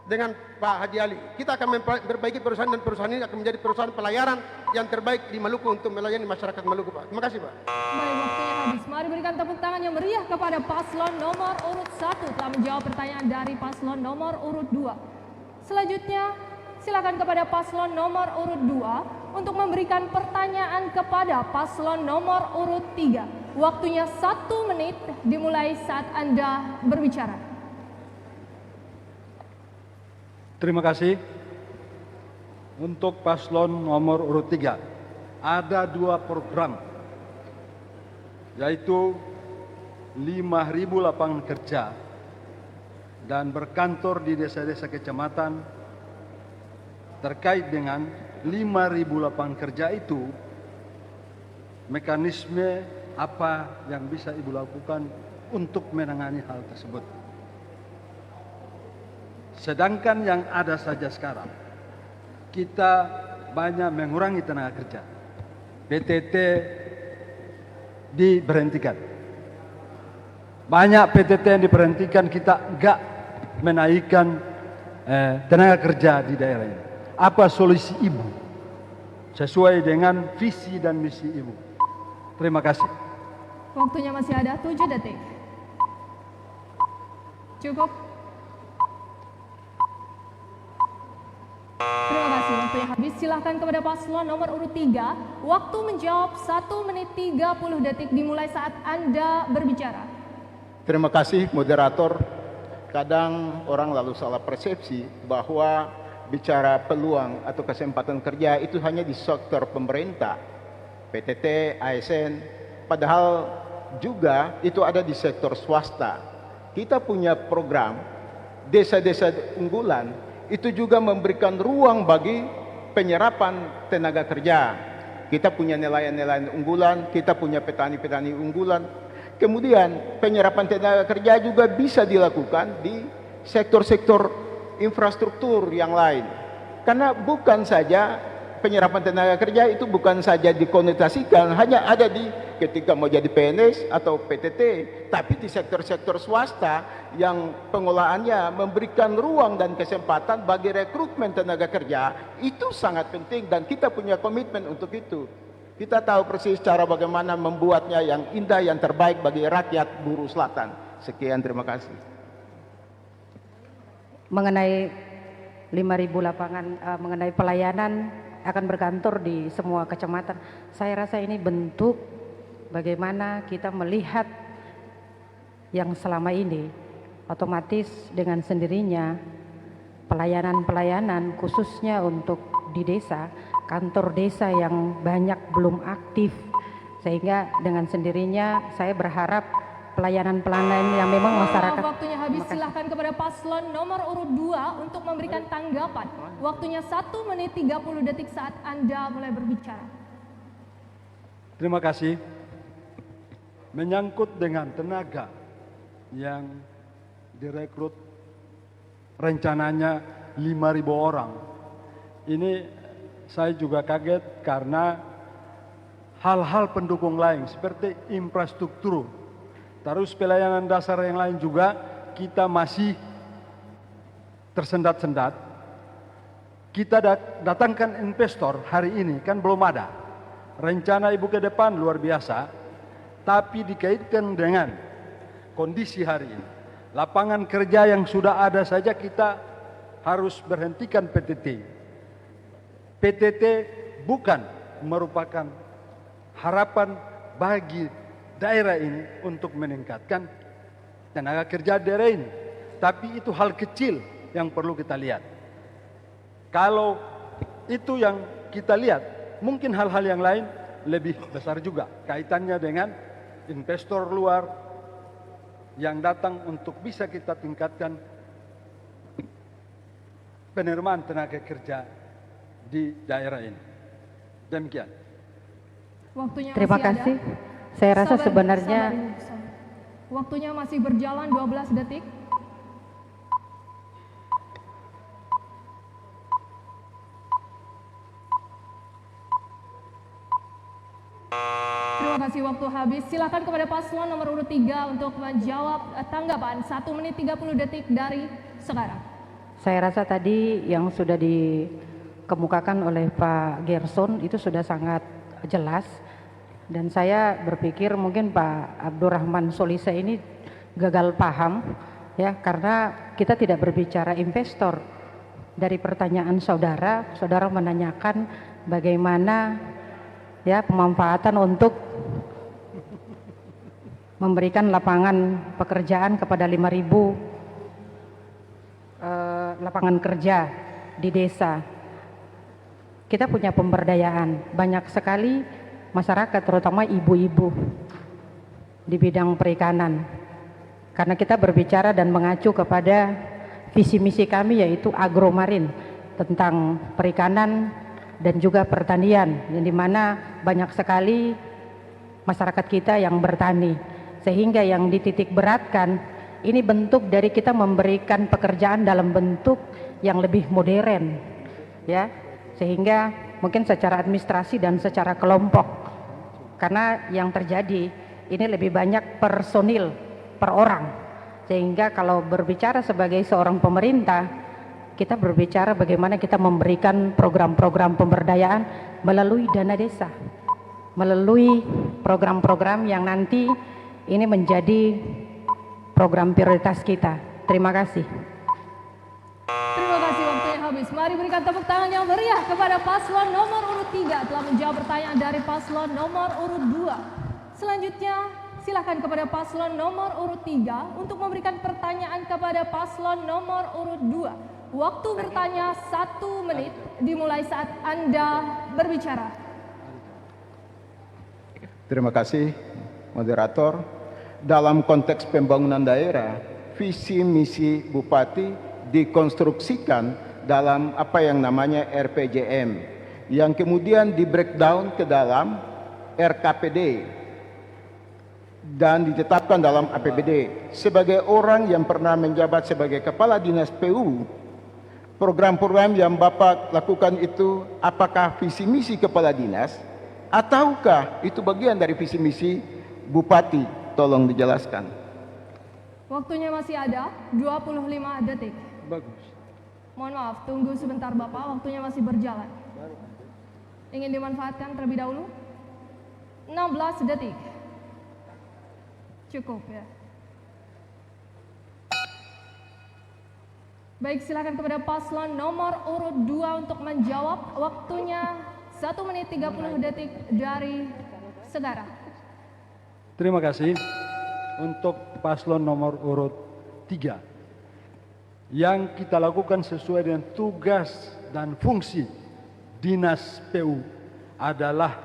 Dengan Pak Haji Ali, kita akan memperbaiki perusahaan dan perusahaan ini akan menjadi perusahaan pelayaran yang terbaik di Maluku untuk melayani masyarakat Maluku Pak. Terima kasih Pak. Baik, waktunya habis. Mari berikan tepuk tangan yang meriah kepada paslon nomor urut 1 telah menjawab pertanyaan dari paslon nomor urut 2. Selanjutnya, silakan kepada paslon nomor urut 2 untuk memberikan pertanyaan kepada paslon nomor urut 3. Waktunya 1 menit dimulai saat Anda berbicara. Terima kasih. Untuk paslon nomor urut 3, ada 2 program, yaitu 5.000 lapangan kerja dan berkantor di desa-desa kecamatan. Terkait dengan 5.000 lapangan kerja itu, mekanisme apa yang bisa Ibu lakukan untuk menangani hal tersebut? Sedangkan yang ada saja sekarang, kita banyak mengurangi tenaga kerja. PTT diberhentikan. Banyak PTT yang diberhentikan, kita enggak menaikkan tenaga kerja di daerah ini. Apa solusi Ibu sesuai dengan visi dan misi Ibu? Terima kasih. Waktunya masih ada 7 detik. Cukup. Terima kasih, waktu waktunya habis. Silahkan kepada paslon nomor urut 3. Waktu menjawab 1 menit 30 detik dimulai saat Anda berbicara. Terima kasih moderator. Kadang orang lalu salah persepsi bahwa bicara peluang atau kesempatan kerja itu hanya di sektor pemerintah, PTT, ASN, padahal juga itu ada di sektor swasta. Kita punya program desa-desa unggulan, itu juga memberikan ruang bagi penyerapan tenaga kerja. Kita punya nelayan-nelayan unggulan, kita punya petani-petani unggulan. Kemudian penyerapan tenaga kerja juga bisa dilakukan di sektor-sektor infrastruktur yang lain. Karena bukan saja penyerapan tenaga kerja itu bukan saja dikonotasikan hanya ada di ketika mau jadi PNS atau PTT, tapi di sektor-sektor swasta yang pengolahannya memberikan ruang dan kesempatan bagi rekrutmen tenaga kerja itu sangat penting dan kita punya komitmen untuk itu. Kita tahu persis cara bagaimana membuatnya yang indah, yang terbaik bagi rakyat Buru Selatan. Sekian, terima kasih. Mengenai 5.000 lapangan, mengenai pelayanan akan berkantor di semua kecamatan. Saya rasa ini bentuk bagaimana kita melihat yang selama ini otomatis dengan sendirinya pelayanan-pelayanan khususnya untuk di desa, kantor desa yang banyak belum aktif, sehingga dengan sendirinya saya berharap pelayanan-pelayanan yang memang masyarakat. Waktunya habis. Silahkan kepada paslon nomor urut 2 untuk memberikan tanggapan. Waktunya 1 menit 30 detik saat Anda mulai berbicara. Terima kasih. Menyangkut dengan tenaga yang direkrut rencananya 5.000 orang. Ini saya juga kaget karena hal-hal pendukung lain seperti infrastruktur, terus pelayanan dasar yang lain juga kita masih tersendat-sendat. Kita datangkan investor hari ini kan belum ada. Rencana ibu ke depan luar biasa, tapi dikaitkan dengan kondisi hari ini. Lapangan kerja yang sudah ada saja kita harus berhentikan PTT. PTT bukan merupakan harapan bagi daerah ini untuk meningkatkan tenaga kerja daerah ini. Tapi itu hal kecil yang perlu kita lihat. Kalau itu yang kita lihat, mungkin hal-hal yang lain lebih besar juga. Kaitannya dengan investor luar yang datang untuk bisa kita tingkatkan penerimaan tenaga kerja di daerah ini. Demikian. Waktunya Terima masih kasih. ada. Saya rasa Sabar, sebenarnya sabar. Waktunya masih berjalan 12 detik. Terima kasih, waktu habis. Silakan kepada paslon nomor urut 3 untuk menjawab tanggapan 1 menit 30 detik dari sekarang. saya rasa tadi yang sudah dikemukakan oleh Pak Gerson itu sudah sangat jelas, dan saya berpikir mungkin Pak Abdurrahman Solisa ini gagal paham ya, karena kita tidak berbicara investor. Dari pertanyaan saudara menanyakan bagaimana ya pemanfaatan untuk memberikan lapangan pekerjaan kepada 5.000 lapangan kerja di desa. Kita punya pemberdayaan, banyak sekali masyarakat terutama ibu-ibu di bidang perikanan. Karena kita berbicara dan mengacu kepada visi misi kami yaitu agromarin, tentang perikanan dan juga pertanian, yang dimana banyak sekali masyarakat kita yang bertani, sehingga yang dititik beratkan ini bentuk dari kita memberikan pekerjaan dalam bentuk yang lebih modern ya, sehingga mungkin secara administrasi dan secara kelompok, karena yang terjadi ini lebih banyak personil per orang, sehingga kalau berbicara sebagai seorang pemerintah, kita berbicara bagaimana kita memberikan program-program pemberdayaan melalui dana desa, melalui program-program yang nanti ini menjadi program prioritas kita. Terima kasih. Terima kasih, waktunya habis. Kamis. Mari berikan tepuk tangan yang meriah kepada paslon nomor urut 3 telah menjawab pertanyaan dari paslon nomor urut 2. Selanjutnya, silakan kepada paslon nomor urut 3 untuk memberikan pertanyaan kepada paslon nomor urut 2. Waktu bertanya 1 menit dimulai saat Anda berbicara. Terima kasih, moderator. Dalam konteks pembangunan daerah, visi misi bupati dikonstruksikan dalam apa yang namanya RPJM, yang kemudian di breakdown ke dalam RKPD dan ditetapkan dalam APBD. Sebagai orang yang pernah menjabat sebagai kepala dinas PU, program-program yang Bapak lakukan itu apakah visi misi kepala dinas ataukah itu bagian dari visi misi bupati? Tolong dijelaskan. Waktunya masih ada 25 detik. Bagus. Mohon maaf, tunggu sebentar Bapak, waktunya masih berjalan. Ingin dimanfaatkan terlebih dahulu? 16 detik. Cukup ya. Baik, silakan kepada paslon nomor urut 2 untuk menjawab. Waktunya 1 menit 30 detik dari sekarang. Terima kasih untuk paslon nomor urut 3. Yang kita lakukan sesuai dengan tugas dan fungsi Dinas PU adalah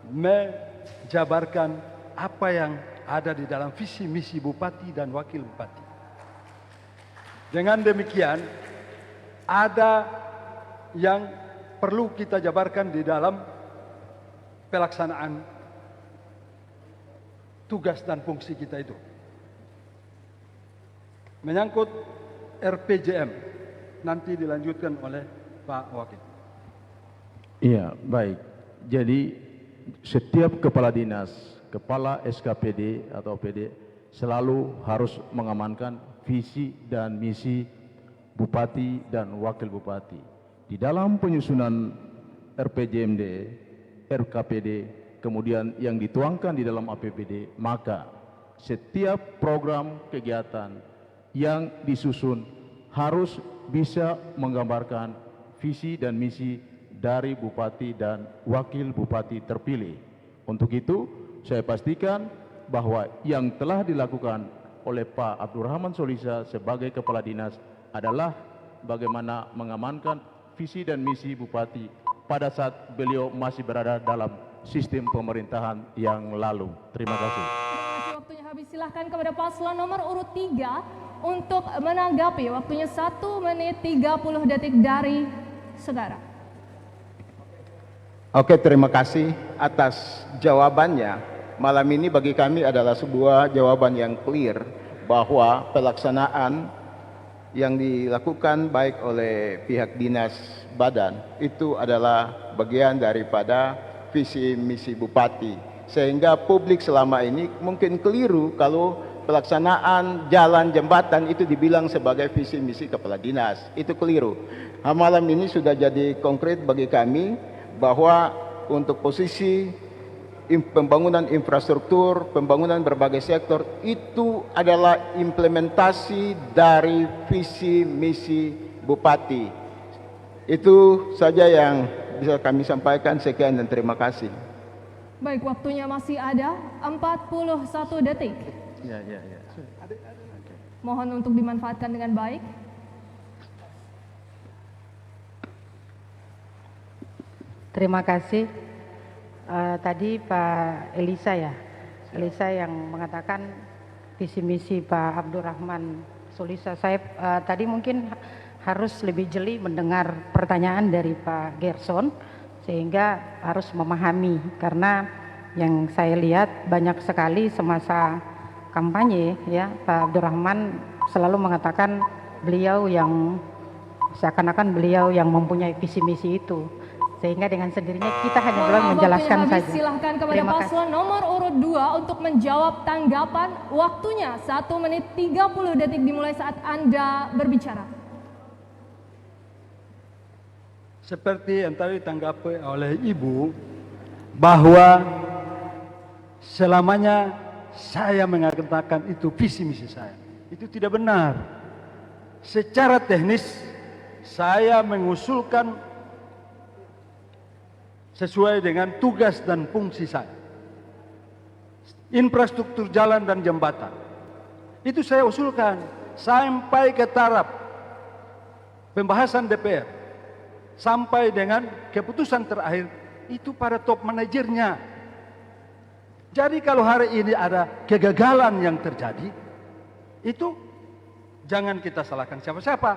menjabarkan apa yang ada di dalam visi misi bupati dan wakil bupati. Dengan demikian, ada yang perlu kita jabarkan di dalam pelaksanaan tugas dan fungsi kita itu. Menyangkut RPJM, nanti dilanjutkan oleh Pak Wakil. Iya, baik. Jadi setiap kepala dinas, kepala SKPD atau PD selalu harus mengamankan visi dan misi bupati dan wakil bupati. Di dalam penyusunan RPJMD, RKPD, kemudian yang dituangkan di dalam APBD, maka setiap program kegiatan yang disusun harus bisa menggambarkan visi dan misi dari bupati dan wakil bupati terpilih. Untuk itu, saya pastikan bahwa yang telah dilakukan oleh Pak Abdurrahman Solisa sebagai kepala dinas adalah bagaimana mengamankan visi dan misi bupati pada saat beliau masih berada dalam sistem pemerintahan yang lalu. Terima kasih. Terima kasih, waktunya habis. Silahkan kepada paslon nomor urut 3 untuk menanggapi. Waktunya 1 menit 30 detik dari saudara. Oke, terima kasih atas jawabannya. Malam ini bagi kami adalah sebuah jawaban yang clear bahwa pelaksanaan yang dilakukan baik oleh pihak dinas badan itu adalah bagian daripada visi misi bupati. Sehingga publik selama ini mungkin keliru kalau pelaksanaan jalan jembatan itu dibilang sebagai visi misi kepala dinas. Itu keliru. Malam ini sudah jadi konkret bagi kami bahwa untuk posisi pembangunan infrastruktur, pembangunan berbagai sektor itu adalah implementasi dari visi misi bupati. Itu saja yang bisa kami sampaikan. Sekian dan terima kasih. Baik, waktunya masih ada 41 detik. Ya. Mohon untuk dimanfaatkan dengan baik. Terima kasih. Tadi Pak Elisa ya, Elisa yang mengatakan visi misi Pak Abdurrahman Solisa. Saya tadi mungkin harus lebih jeli mendengar pertanyaan dari Pak Gerson sehingga harus memahami, karena yang saya lihat banyak sekali semasa kampanye ya Pak Abdurrahman selalu mengatakan beliau yang seakan-akan beliau yang mempunyai visi misi itu. Sehingga dengan sendirinya kita hanya boleh menjelaskan saja. Silahkan kepada paslon nomor urut 2 untuk menjawab tanggapan. Waktunya 1 menit 30 detik dimulai saat Anda berbicara. Seperti yang tadi ditanggapi oleh Ibu, bahwa selamanya saya mengatakan itu visi misi saya. Itu tidak benar. Secara teknis saya mengusulkan sesuai dengan tugas dan fungsi saya. Infrastruktur jalan dan jembatan, itu saya usulkan sampai ke taraf pembahasan DPR, sampai dengan keputusan terakhir, itu pada top manajernya. Jadi kalau hari ini ada kegagalan yang terjadi, itu jangan kita salahkan siapa-siapa.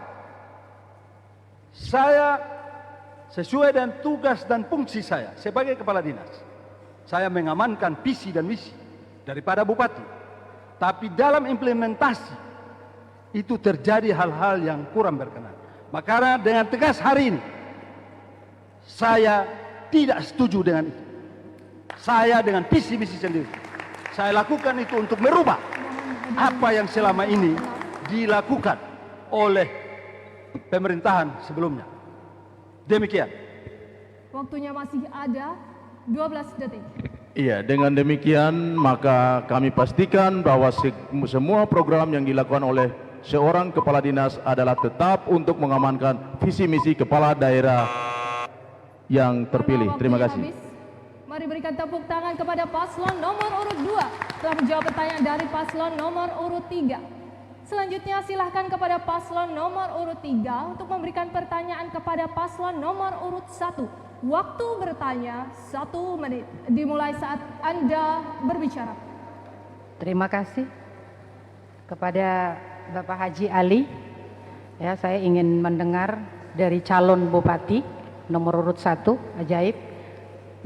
Saya sesuai dengan tugas dan fungsi saya sebagai kepala dinas, saya mengamankan visi dan misi daripada bupati. Tapi dalam implementasi itu terjadi hal-hal yang kurang berkenan. Maka dengan tegas hari ini saya tidak setuju dengan itu. Saya dengan visi misi sendiri, saya lakukan itu untuk merubah apa yang selama ini dilakukan oleh pemerintahan sebelumnya. Demikian. Waktunya masih ada 12 detik. Iya, dengan demikian maka kami pastikan bahwa semua program yang dilakukan oleh seorang kepala dinas adalah tetap untuk mengamankan visi misi kepala daerah yang terpilih. Terima kasih. Mari berikan tepuk tangan kepada paslon nomor urut 2 telah menjawab pertanyaan dari paslon nomor urut 3. Selanjutnya silahkan kepada paslon nomor urut 3 untuk memberikan pertanyaan kepada paslon nomor urut 1. Waktu bertanya 1 menit dimulai saat Anda berbicara. Terima kasih kepada Bapak Haji Ali. Ya, saya ingin mendengar dari calon bupati nomor urut 1, Ajaib.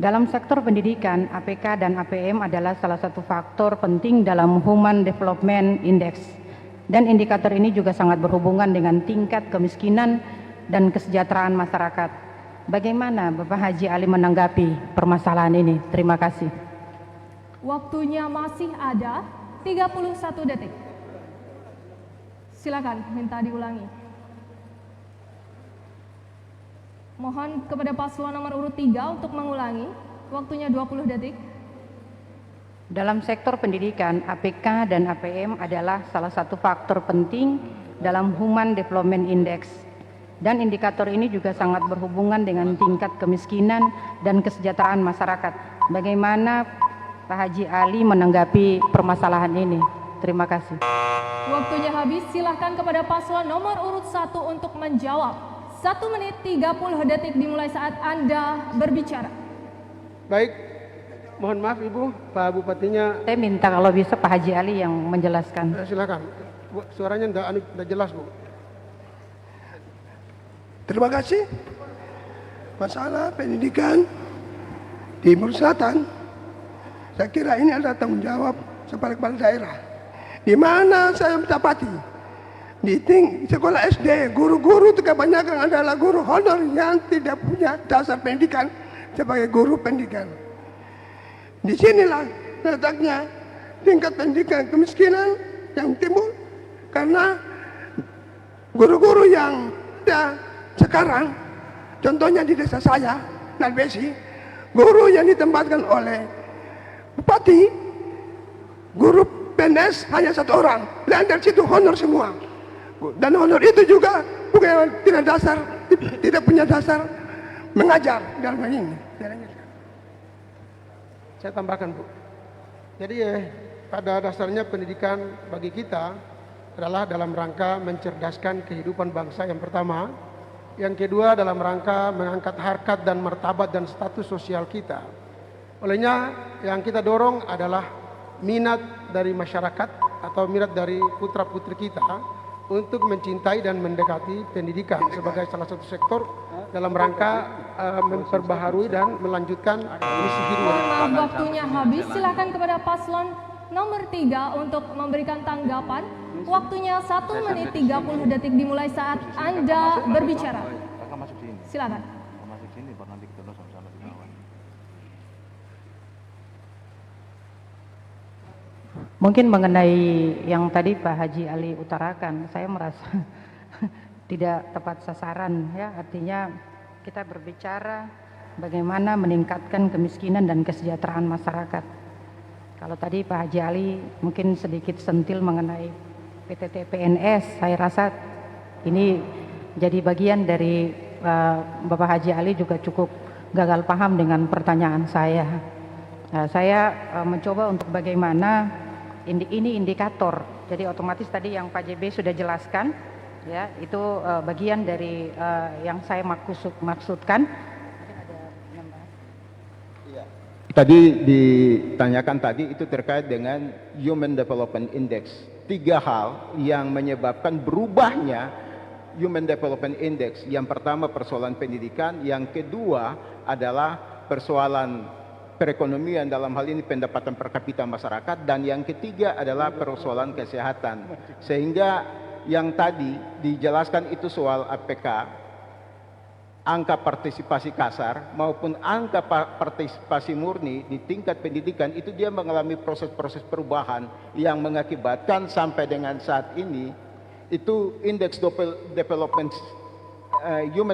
Dalam sektor pendidikan, APK dan APM adalah salah satu faktor penting dalam Human Development Index. Dan indikator ini juga sangat berhubungan dengan tingkat kemiskinan dan kesejahteraan masyarakat. Bagaimana Bapak Haji Ali menanggapi permasalahan ini? Terima kasih. Waktunya masih ada 31 detik. Silakan minta diulangi. Mohon kepada paslon nomor urut 3 untuk mengulangi. Waktunya 20 detik. Dalam sektor pendidikan, APK dan APM adalah salah satu faktor penting dalam Human Development Index. Dan indikator ini juga sangat berhubungan dengan tingkat kemiskinan dan kesejahteraan masyarakat. Bagaimana Pak Haji Ali menanggapi permasalahan ini? Terima kasih. Waktunya habis, silahkan kepada paslon nomor urut 1 untuk menjawab. 1 menit 30 detik dimulai saat Anda berbicara. Baik, mohon maaf Ibu, Pak Bupatinya. Saya minta kalau bisa Pak Haji Ali yang menjelaskan. Silakan, Bu, suaranya tidak jelas Bu. Terima kasih. Masalah pendidikan Timur Selatan, saya kira ini adalah tanggung jawab sebagai kepala daerah. Di mana saya mendapati di sekolah SD, guru-guru itu kebanyakan adalah guru honor yang tidak punya dasar pendidikan sebagai guru pendidikan. Disinilah letaknya tingkat pendidikan kemiskinan yang timbul karena guru-guru yang ada sekarang, contohnya di desa saya, Nalbesi, guru yang ditempatkan oleh bupati, guru PNS hanya 1 orang, dan dari situ honor semua. Dan honor itu juga bukan tidak punya dasar mengajar dalam hal ini. Saya tambahkan Bu. Jadi pada dasarnya pendidikan bagi kita adalah dalam rangka mencerdaskan kehidupan bangsa yang pertama. Yang kedua dalam rangka mengangkat harkat dan martabat dan status sosial kita. Olehnya yang kita dorong adalah minat dari masyarakat atau minat dari putra-putri kita untuk mencintai dan mendekati pendidikan sebagai salah satu sektor dalam rangka memperbaharui dan melanjutkan misi hidup. Mohon maaf, waktunya habis. Silakan kepada paslon nomor 3 untuk memberikan tanggapan. Waktunya 1 menit 30 detik dimulai saat Anda berbicara. Silakan. Mungkin mengenai yang tadi Pak Haji Ali utarakan, saya merasa tidak tepat sasaran, ya. Artinya kita berbicara bagaimana meningkatkan kemiskinan dan kesejahteraan masyarakat. Kalau tadi Pak Haji Ali mungkin sedikit sentil mengenai PTT PNS, saya rasa ini Jadi bagian dari Bapak Haji Ali juga cukup gagal paham dengan pertanyaan saya. Saya mencoba untuk bagaimana ini indikator. Jadi otomatis tadi yang Pak JB sudah jelaskan, ya itu bagian dari yang saya maksudkan. Tadi ditanyakan tadi itu terkait dengan Human Development Index. 3 hal yang menyebabkan berubahnya Human Development Index. Yang pertama persoalan pendidikan, yang kedua adalah persoalan perekonomian, dalam hal ini pendapatan per kapita masyarakat, dan yang ketiga adalah persoalan kesehatan. Sehingga yang tadi dijelaskan itu soal APK, angka partisipasi kasar maupun angka partisipasi murni di tingkat pendidikan, itu dia mengalami proses-proses perubahan yang mengakibatkan sampai dengan saat ini itu indeks Human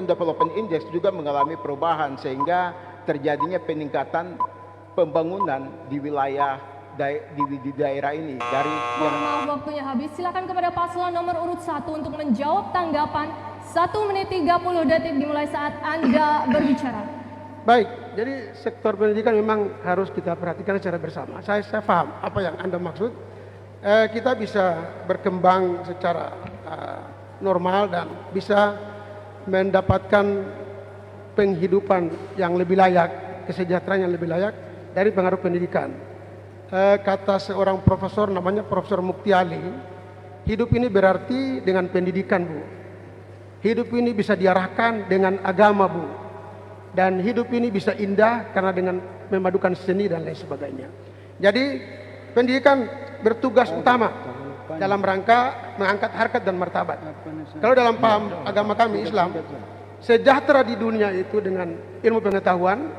Development Index juga mengalami perubahan, sehingga terjadinya peningkatan pembangunan di wilayah di daerah ini dari Mohon maaf waktunya habis. Silakan kepada paslon nomor urut 1 untuk menjawab tanggapan. 1 menit 30 detik dimulai saat Anda berbicara. Baik, jadi sektor pendidikan memang harus kita perhatikan secara bersama. Saya paham apa yang Anda maksud. Kita bisa berkembang secara normal dan bisa mendapatkan penghidupan yang lebih layak, kesejahteraan yang lebih layak dari pengaruh pendidikan. Kata seorang profesor namanya Profesor Muktiali, hidup ini berarti dengan pendidikan, Bu. Hidup ini bisa diarahkan dengan agama, Bu. Dan hidup ini bisa indah karena dengan memadukan seni dan lain sebagainya. Jadi pendidikan bertugas utama dalam rangka mengangkat harkat dan martabat. Kalau dalam paham agama kami Islam, sejahtera di dunia itu dengan ilmu pengetahuan,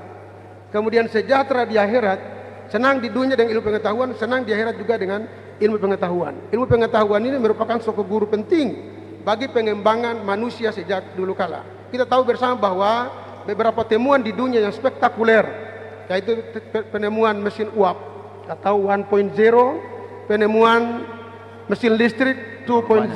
kemudian sejahtera di akhirat, senang di dunia dengan ilmu pengetahuan, senang di akhirat juga dengan ilmu pengetahuan. Ilmu pengetahuan ini merupakan suatu guru penting bagi pengembangan manusia sejak dulu kala. Kita tahu bersama bahwa beberapa temuan di dunia yang spektakuler, yaitu penemuan mesin uap atau 1.0, penemuan mesin listrik 2.0,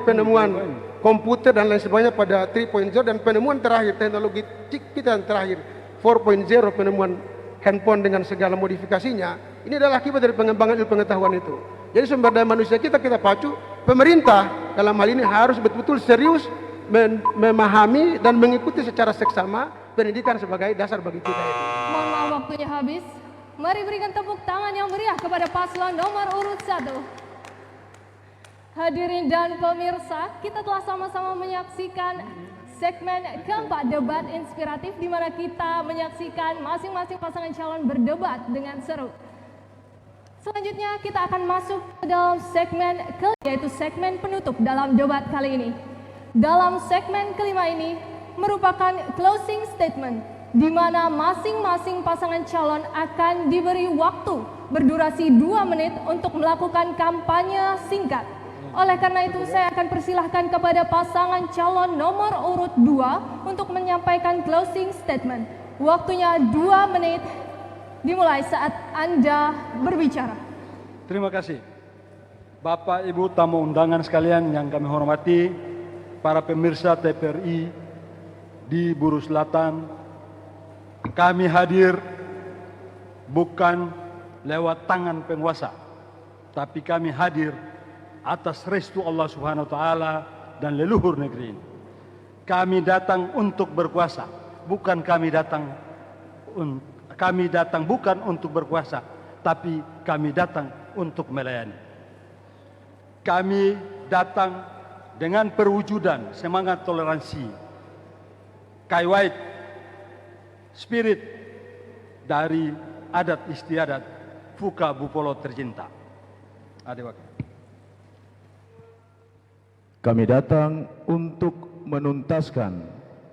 penemuan komputer dan lain sebagainya pada 3.0, dan penemuan terakhir teknologi kita yang terakhir 4.0, penemuan handphone dengan segala modifikasinya. Ini adalah akibat dari pengembangan ilmu pengetahuan itu. Jadi sumber daya manusia kita pacu. Pemerintah dalam hal ini harus betul-betul serius memahami dan mengikuti secara seksama pendidikan sebagai dasar bagi kita ini. Mohon maaf waktunya habis. Mari berikan tepuk tangan yang meriah kepada paslon nomor urut 1. Hadirin dan pemirsa, kita telah sama-sama menyaksikan segmen keempat debat inspiratif, di mana kita menyaksikan masing-masing pasangan calon berdebat dengan seru. Selanjutnya kita akan masuk ke dalam segmen kelima, yaitu segmen penutup dalam debat kali ini. Dalam segmen kelima ini merupakan closing statement, di mana masing-masing pasangan calon akan diberi waktu berdurasi 2 menit untuk melakukan kampanye singkat. Oleh karena itu saya akan persilahkan kepada pasangan calon nomor urut 2 untuk menyampaikan closing statement. Waktunya 2 menit dimulai saat Anda berbicara. Terima kasih. Bapak, Ibu, tamu undangan sekalian yang kami hormati, para pemirsa TVRI di Buru Selatan, kami hadir bukan lewat tangan penguasa, tapi kami hadir atas restu Allah Subhanahu wa taala dan leluhur negeri ini. Kami datang untuk berkuasa, bukan kami datang bukan untuk berkuasa, tapi kami datang untuk melayani. Kami datang dengan perwujudan semangat toleransi, kaiwait, spirit dari adat istiadat Fuka Bupolo tercinta. Kami datang untuk menuntaskan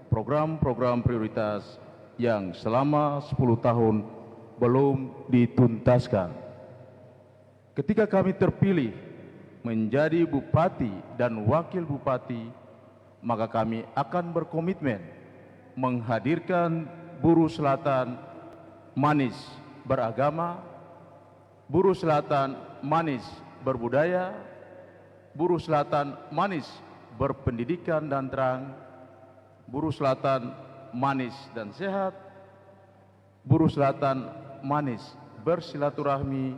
program-program prioritas yang selama 10 tahun belum dituntaskan. Ketika kami terpilih menjadi bupati dan wakil bupati, maka kami akan berkomitmen menghadirkan Buru Selatan manis beragama, Buru Selatan manis berbudaya, Buru Selatan manis berpendidikan dan terang, Buruh Selatan manis dan sehat, Buruh Selatan manis bersilaturahmi,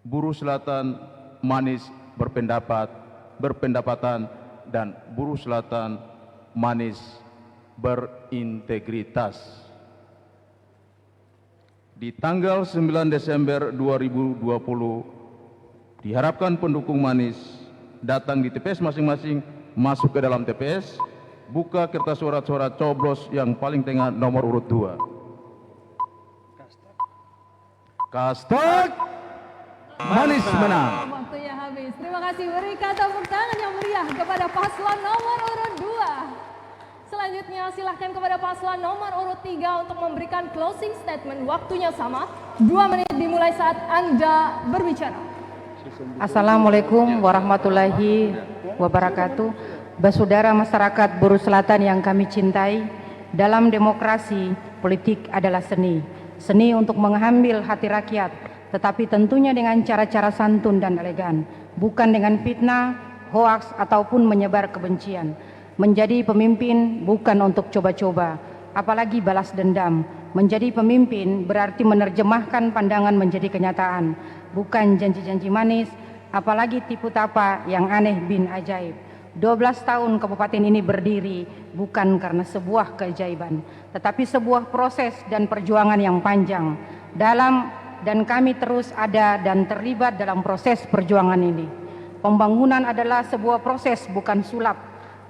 Buruh Selatan manis berpendapatan, dan Buruh Selatan manis berintegritas. Di tanggal 9 Desember 2020, diharapkan pendukung manis datang di TPS masing-masing, masuk ke dalam TPS, buka kertas surat-surat coblos yang paling tengah nomor urut 2. Kastag manis menang. Waktunya habis. Terima kasih. Berikan tepuk tangan yang meriah kepada paslon nomor urut 2. Selanjutnya silahkan kepada paslon nomor urut 3 untuk memberikan closing statement. Waktunya sama, 2 menit dimulai saat Anda berbicara. Assalamualaikum warahmatullahi wabarakatuh. Saudara masyarakat Buruh Selatan yang kami cintai, dalam demokrasi, politik adalah seni. Seni untuk mengambil hati rakyat, tetapi tentunya dengan cara-cara santun dan elegan, bukan dengan fitnah, hoaks, ataupun menyebar kebencian. Menjadi pemimpin bukan untuk coba-coba, apalagi balas dendam. Menjadi pemimpin berarti menerjemahkan pandangan menjadi kenyataan, bukan janji-janji manis, apalagi tipu tapa yang aneh bin ajaib. 12 tahun kabupaten ini berdiri bukan karena sebuah keajaiban, tetapi sebuah proses dan perjuangan yang panjang. Dan kami terus ada dan terlibat dalam proses perjuangan ini. Pembangunan adalah sebuah proses, bukan sulap.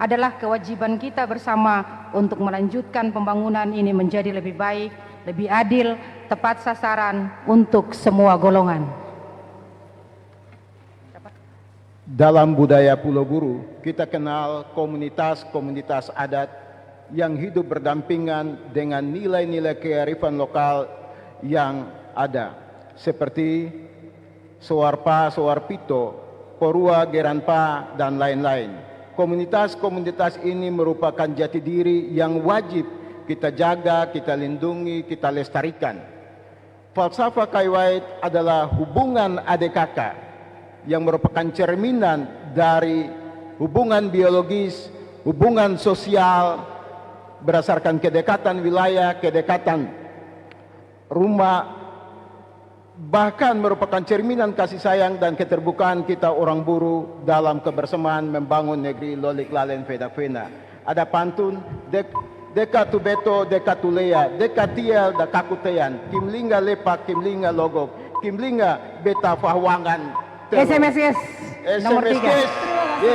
Adalah kewajiban kita bersama untuk melanjutkan pembangunan ini menjadi lebih baik, lebih adil, tepat sasaran untuk semua golongan. Dalam budaya Pulau Buru, kita kenal komunitas-komunitas adat yang hidup berdampingan dengan nilai-nilai kearifan lokal yang ada, seperti Soarpa, Soarpito, Porua, Geranpa, dan lain-lain. Komunitas-komunitas ini merupakan jati diri yang wajib kita jaga, kita lindungi, kita lestarikan. Falsafah Kaiwait adalah hubungan adik kakak yang merupakan cerminan dari hubungan biologis, hubungan sosial berdasarkan kedekatan wilayah, kedekatan rumah, bahkan merupakan cerminan kasih sayang dan keterbukaan kita orang Buru dalam kebersamaan membangun negeri Lolik Lalen Feda Fena. Ada pantun, deka tu beto, deka tu lea, deka tiel, da kakutean, kimlinga lepak, kimlinga logok, kimlinga beta fahwangan. SMS nomor 3. Terima kasih,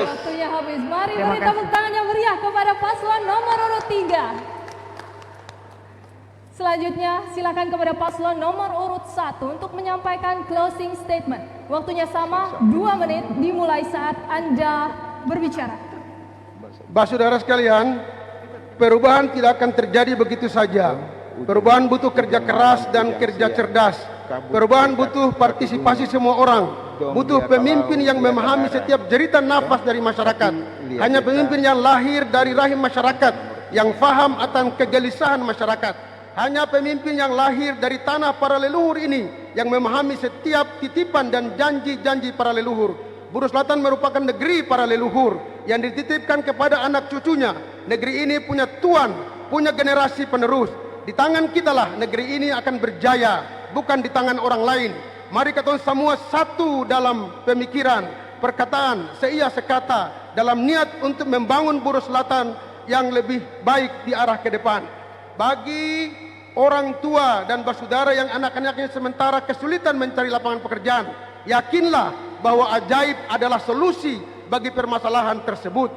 waktunya habis. Mari beri tepuk tangan yang meriah kepada paslon nomor urut 3. Selanjutnya silakan kepada paslon nomor urut 1 untuk menyampaikan closing statement. Waktunya sama, 2 menit dimulai saat Anda berbicara. Saudara sekalian, perubahan tidak akan terjadi begitu saja. Perubahan butuh kerja keras dan kerja cerdas. Perubahan butuh partisipasi semua orang. Butuh pemimpin yang memahami setiap jeritan nafas dari masyarakat. Hanya pemimpin yang lahir dari rahim masyarakat, yang faham akan kegelisahan masyarakat. Hanya pemimpin yang lahir dari tanah para leluhur ini yang memahami setiap titipan dan janji-janji para leluhur. Buruh Selatan merupakan negeri para leluhur yang dititipkan kepada anak cucunya. Negeri ini punya tuan, punya generasi penerus. Di tangan kitalah negeri ini akan berjaya, bukan di tangan orang lain. Mari kita semua satu dalam pemikiran, perkataan, seia sekata dalam niat untuk membangun Buruh Selatan yang lebih baik di arah ke depan. Bagi orang tua dan saudara yang anak-anaknya sementara kesulitan mencari lapangan pekerjaan, yakinlah bahwa ajaib adalah solusi bagi permasalahan tersebut.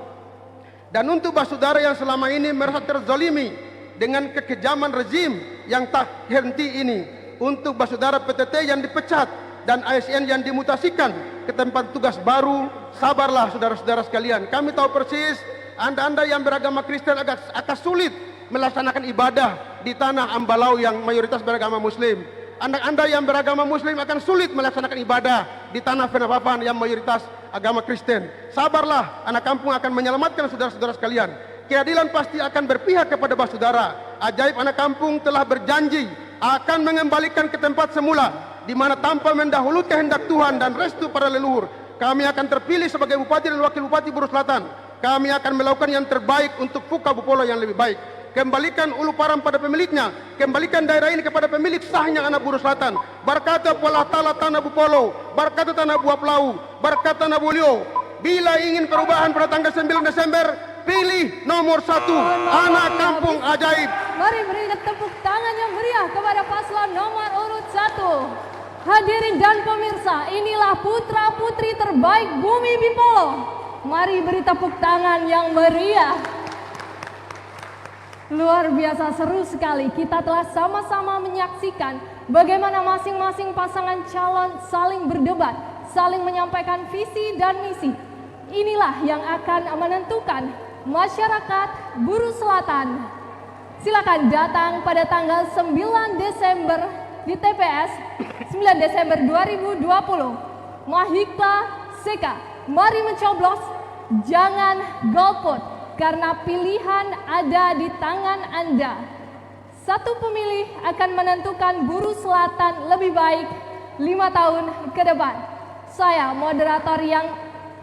Dan untuk saudara yang selama ini merasa terzalimi dengan kekejaman rezim yang tak henti ini, untuk saudara PTT yang dipecat dan ASN yang dimutasikan ke tempat tugas baru, sabarlah saudara-saudara sekalian. Kami tahu persis Anda yang beragama Kristen agak sulit melaksanakan ibadah di tanah Ambalau yang mayoritas beragama Muslim. Anda yang beragama Muslim akan sulit melaksanakan ibadah di tanah Penapapan yang mayoritas agama Kristen. Sabarlah, anak kampung akan menyelamatkan saudara-saudara sekalian. Keadilan pasti akan berpihak kepada saudara. Ajaib anak kampung telah berjanji akan mengembalikan ke tempat semula, di mana tanpa mendahului kehendak Tuhan dan restu para leluhur, kami akan terpilih sebagai Bupati dan Wakil Bupati Buru Selatan. Kami akan melakukan yang terbaik untuk Fuka Bupolo yang lebih baik. Kembalikan Ulu Param pada pemiliknya, kembalikan daerah ini kepada pemilik sahnya anak Buru Selatan. Berkata Allah Ta'ala tanah Bupolo, berkata tanah Buah Pelau, berkata tanah Bulio. Bila ingin perubahan pada tanggal 9 Desember, pilih nomor 1, anak kampung ajaib. Mari berikan tepuk tangan yang meriah kepada paslon nomor urut 1. Hadirin dan pemirsa, inilah putra-putri terbaik Bumi Bipolo. Mari beri tepuk tangan yang meriah. Luar biasa seru sekali, kita telah sama-sama menyaksikan bagaimana masing-masing pasangan calon saling berdebat, saling menyampaikan visi dan misi. Inilah yang akan menentukan masyarakat Buru Selatan. Silakan datang pada tanggal 9 Desember di TPS 9 Desember 2020. Mahikla Seka, mari mencoblos, jangan golput. Karena pilihan ada di tangan Anda. Satu pemilih akan menentukan Buru Selatan lebih baik 5 tahun ke depan. Saya, moderator yang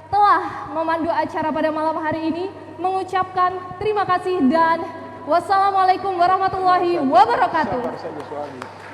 telah memandu acara pada malam hari ini, mengucapkan terima kasih dan wassalamualaikum warahmatullahi wabarakatuh.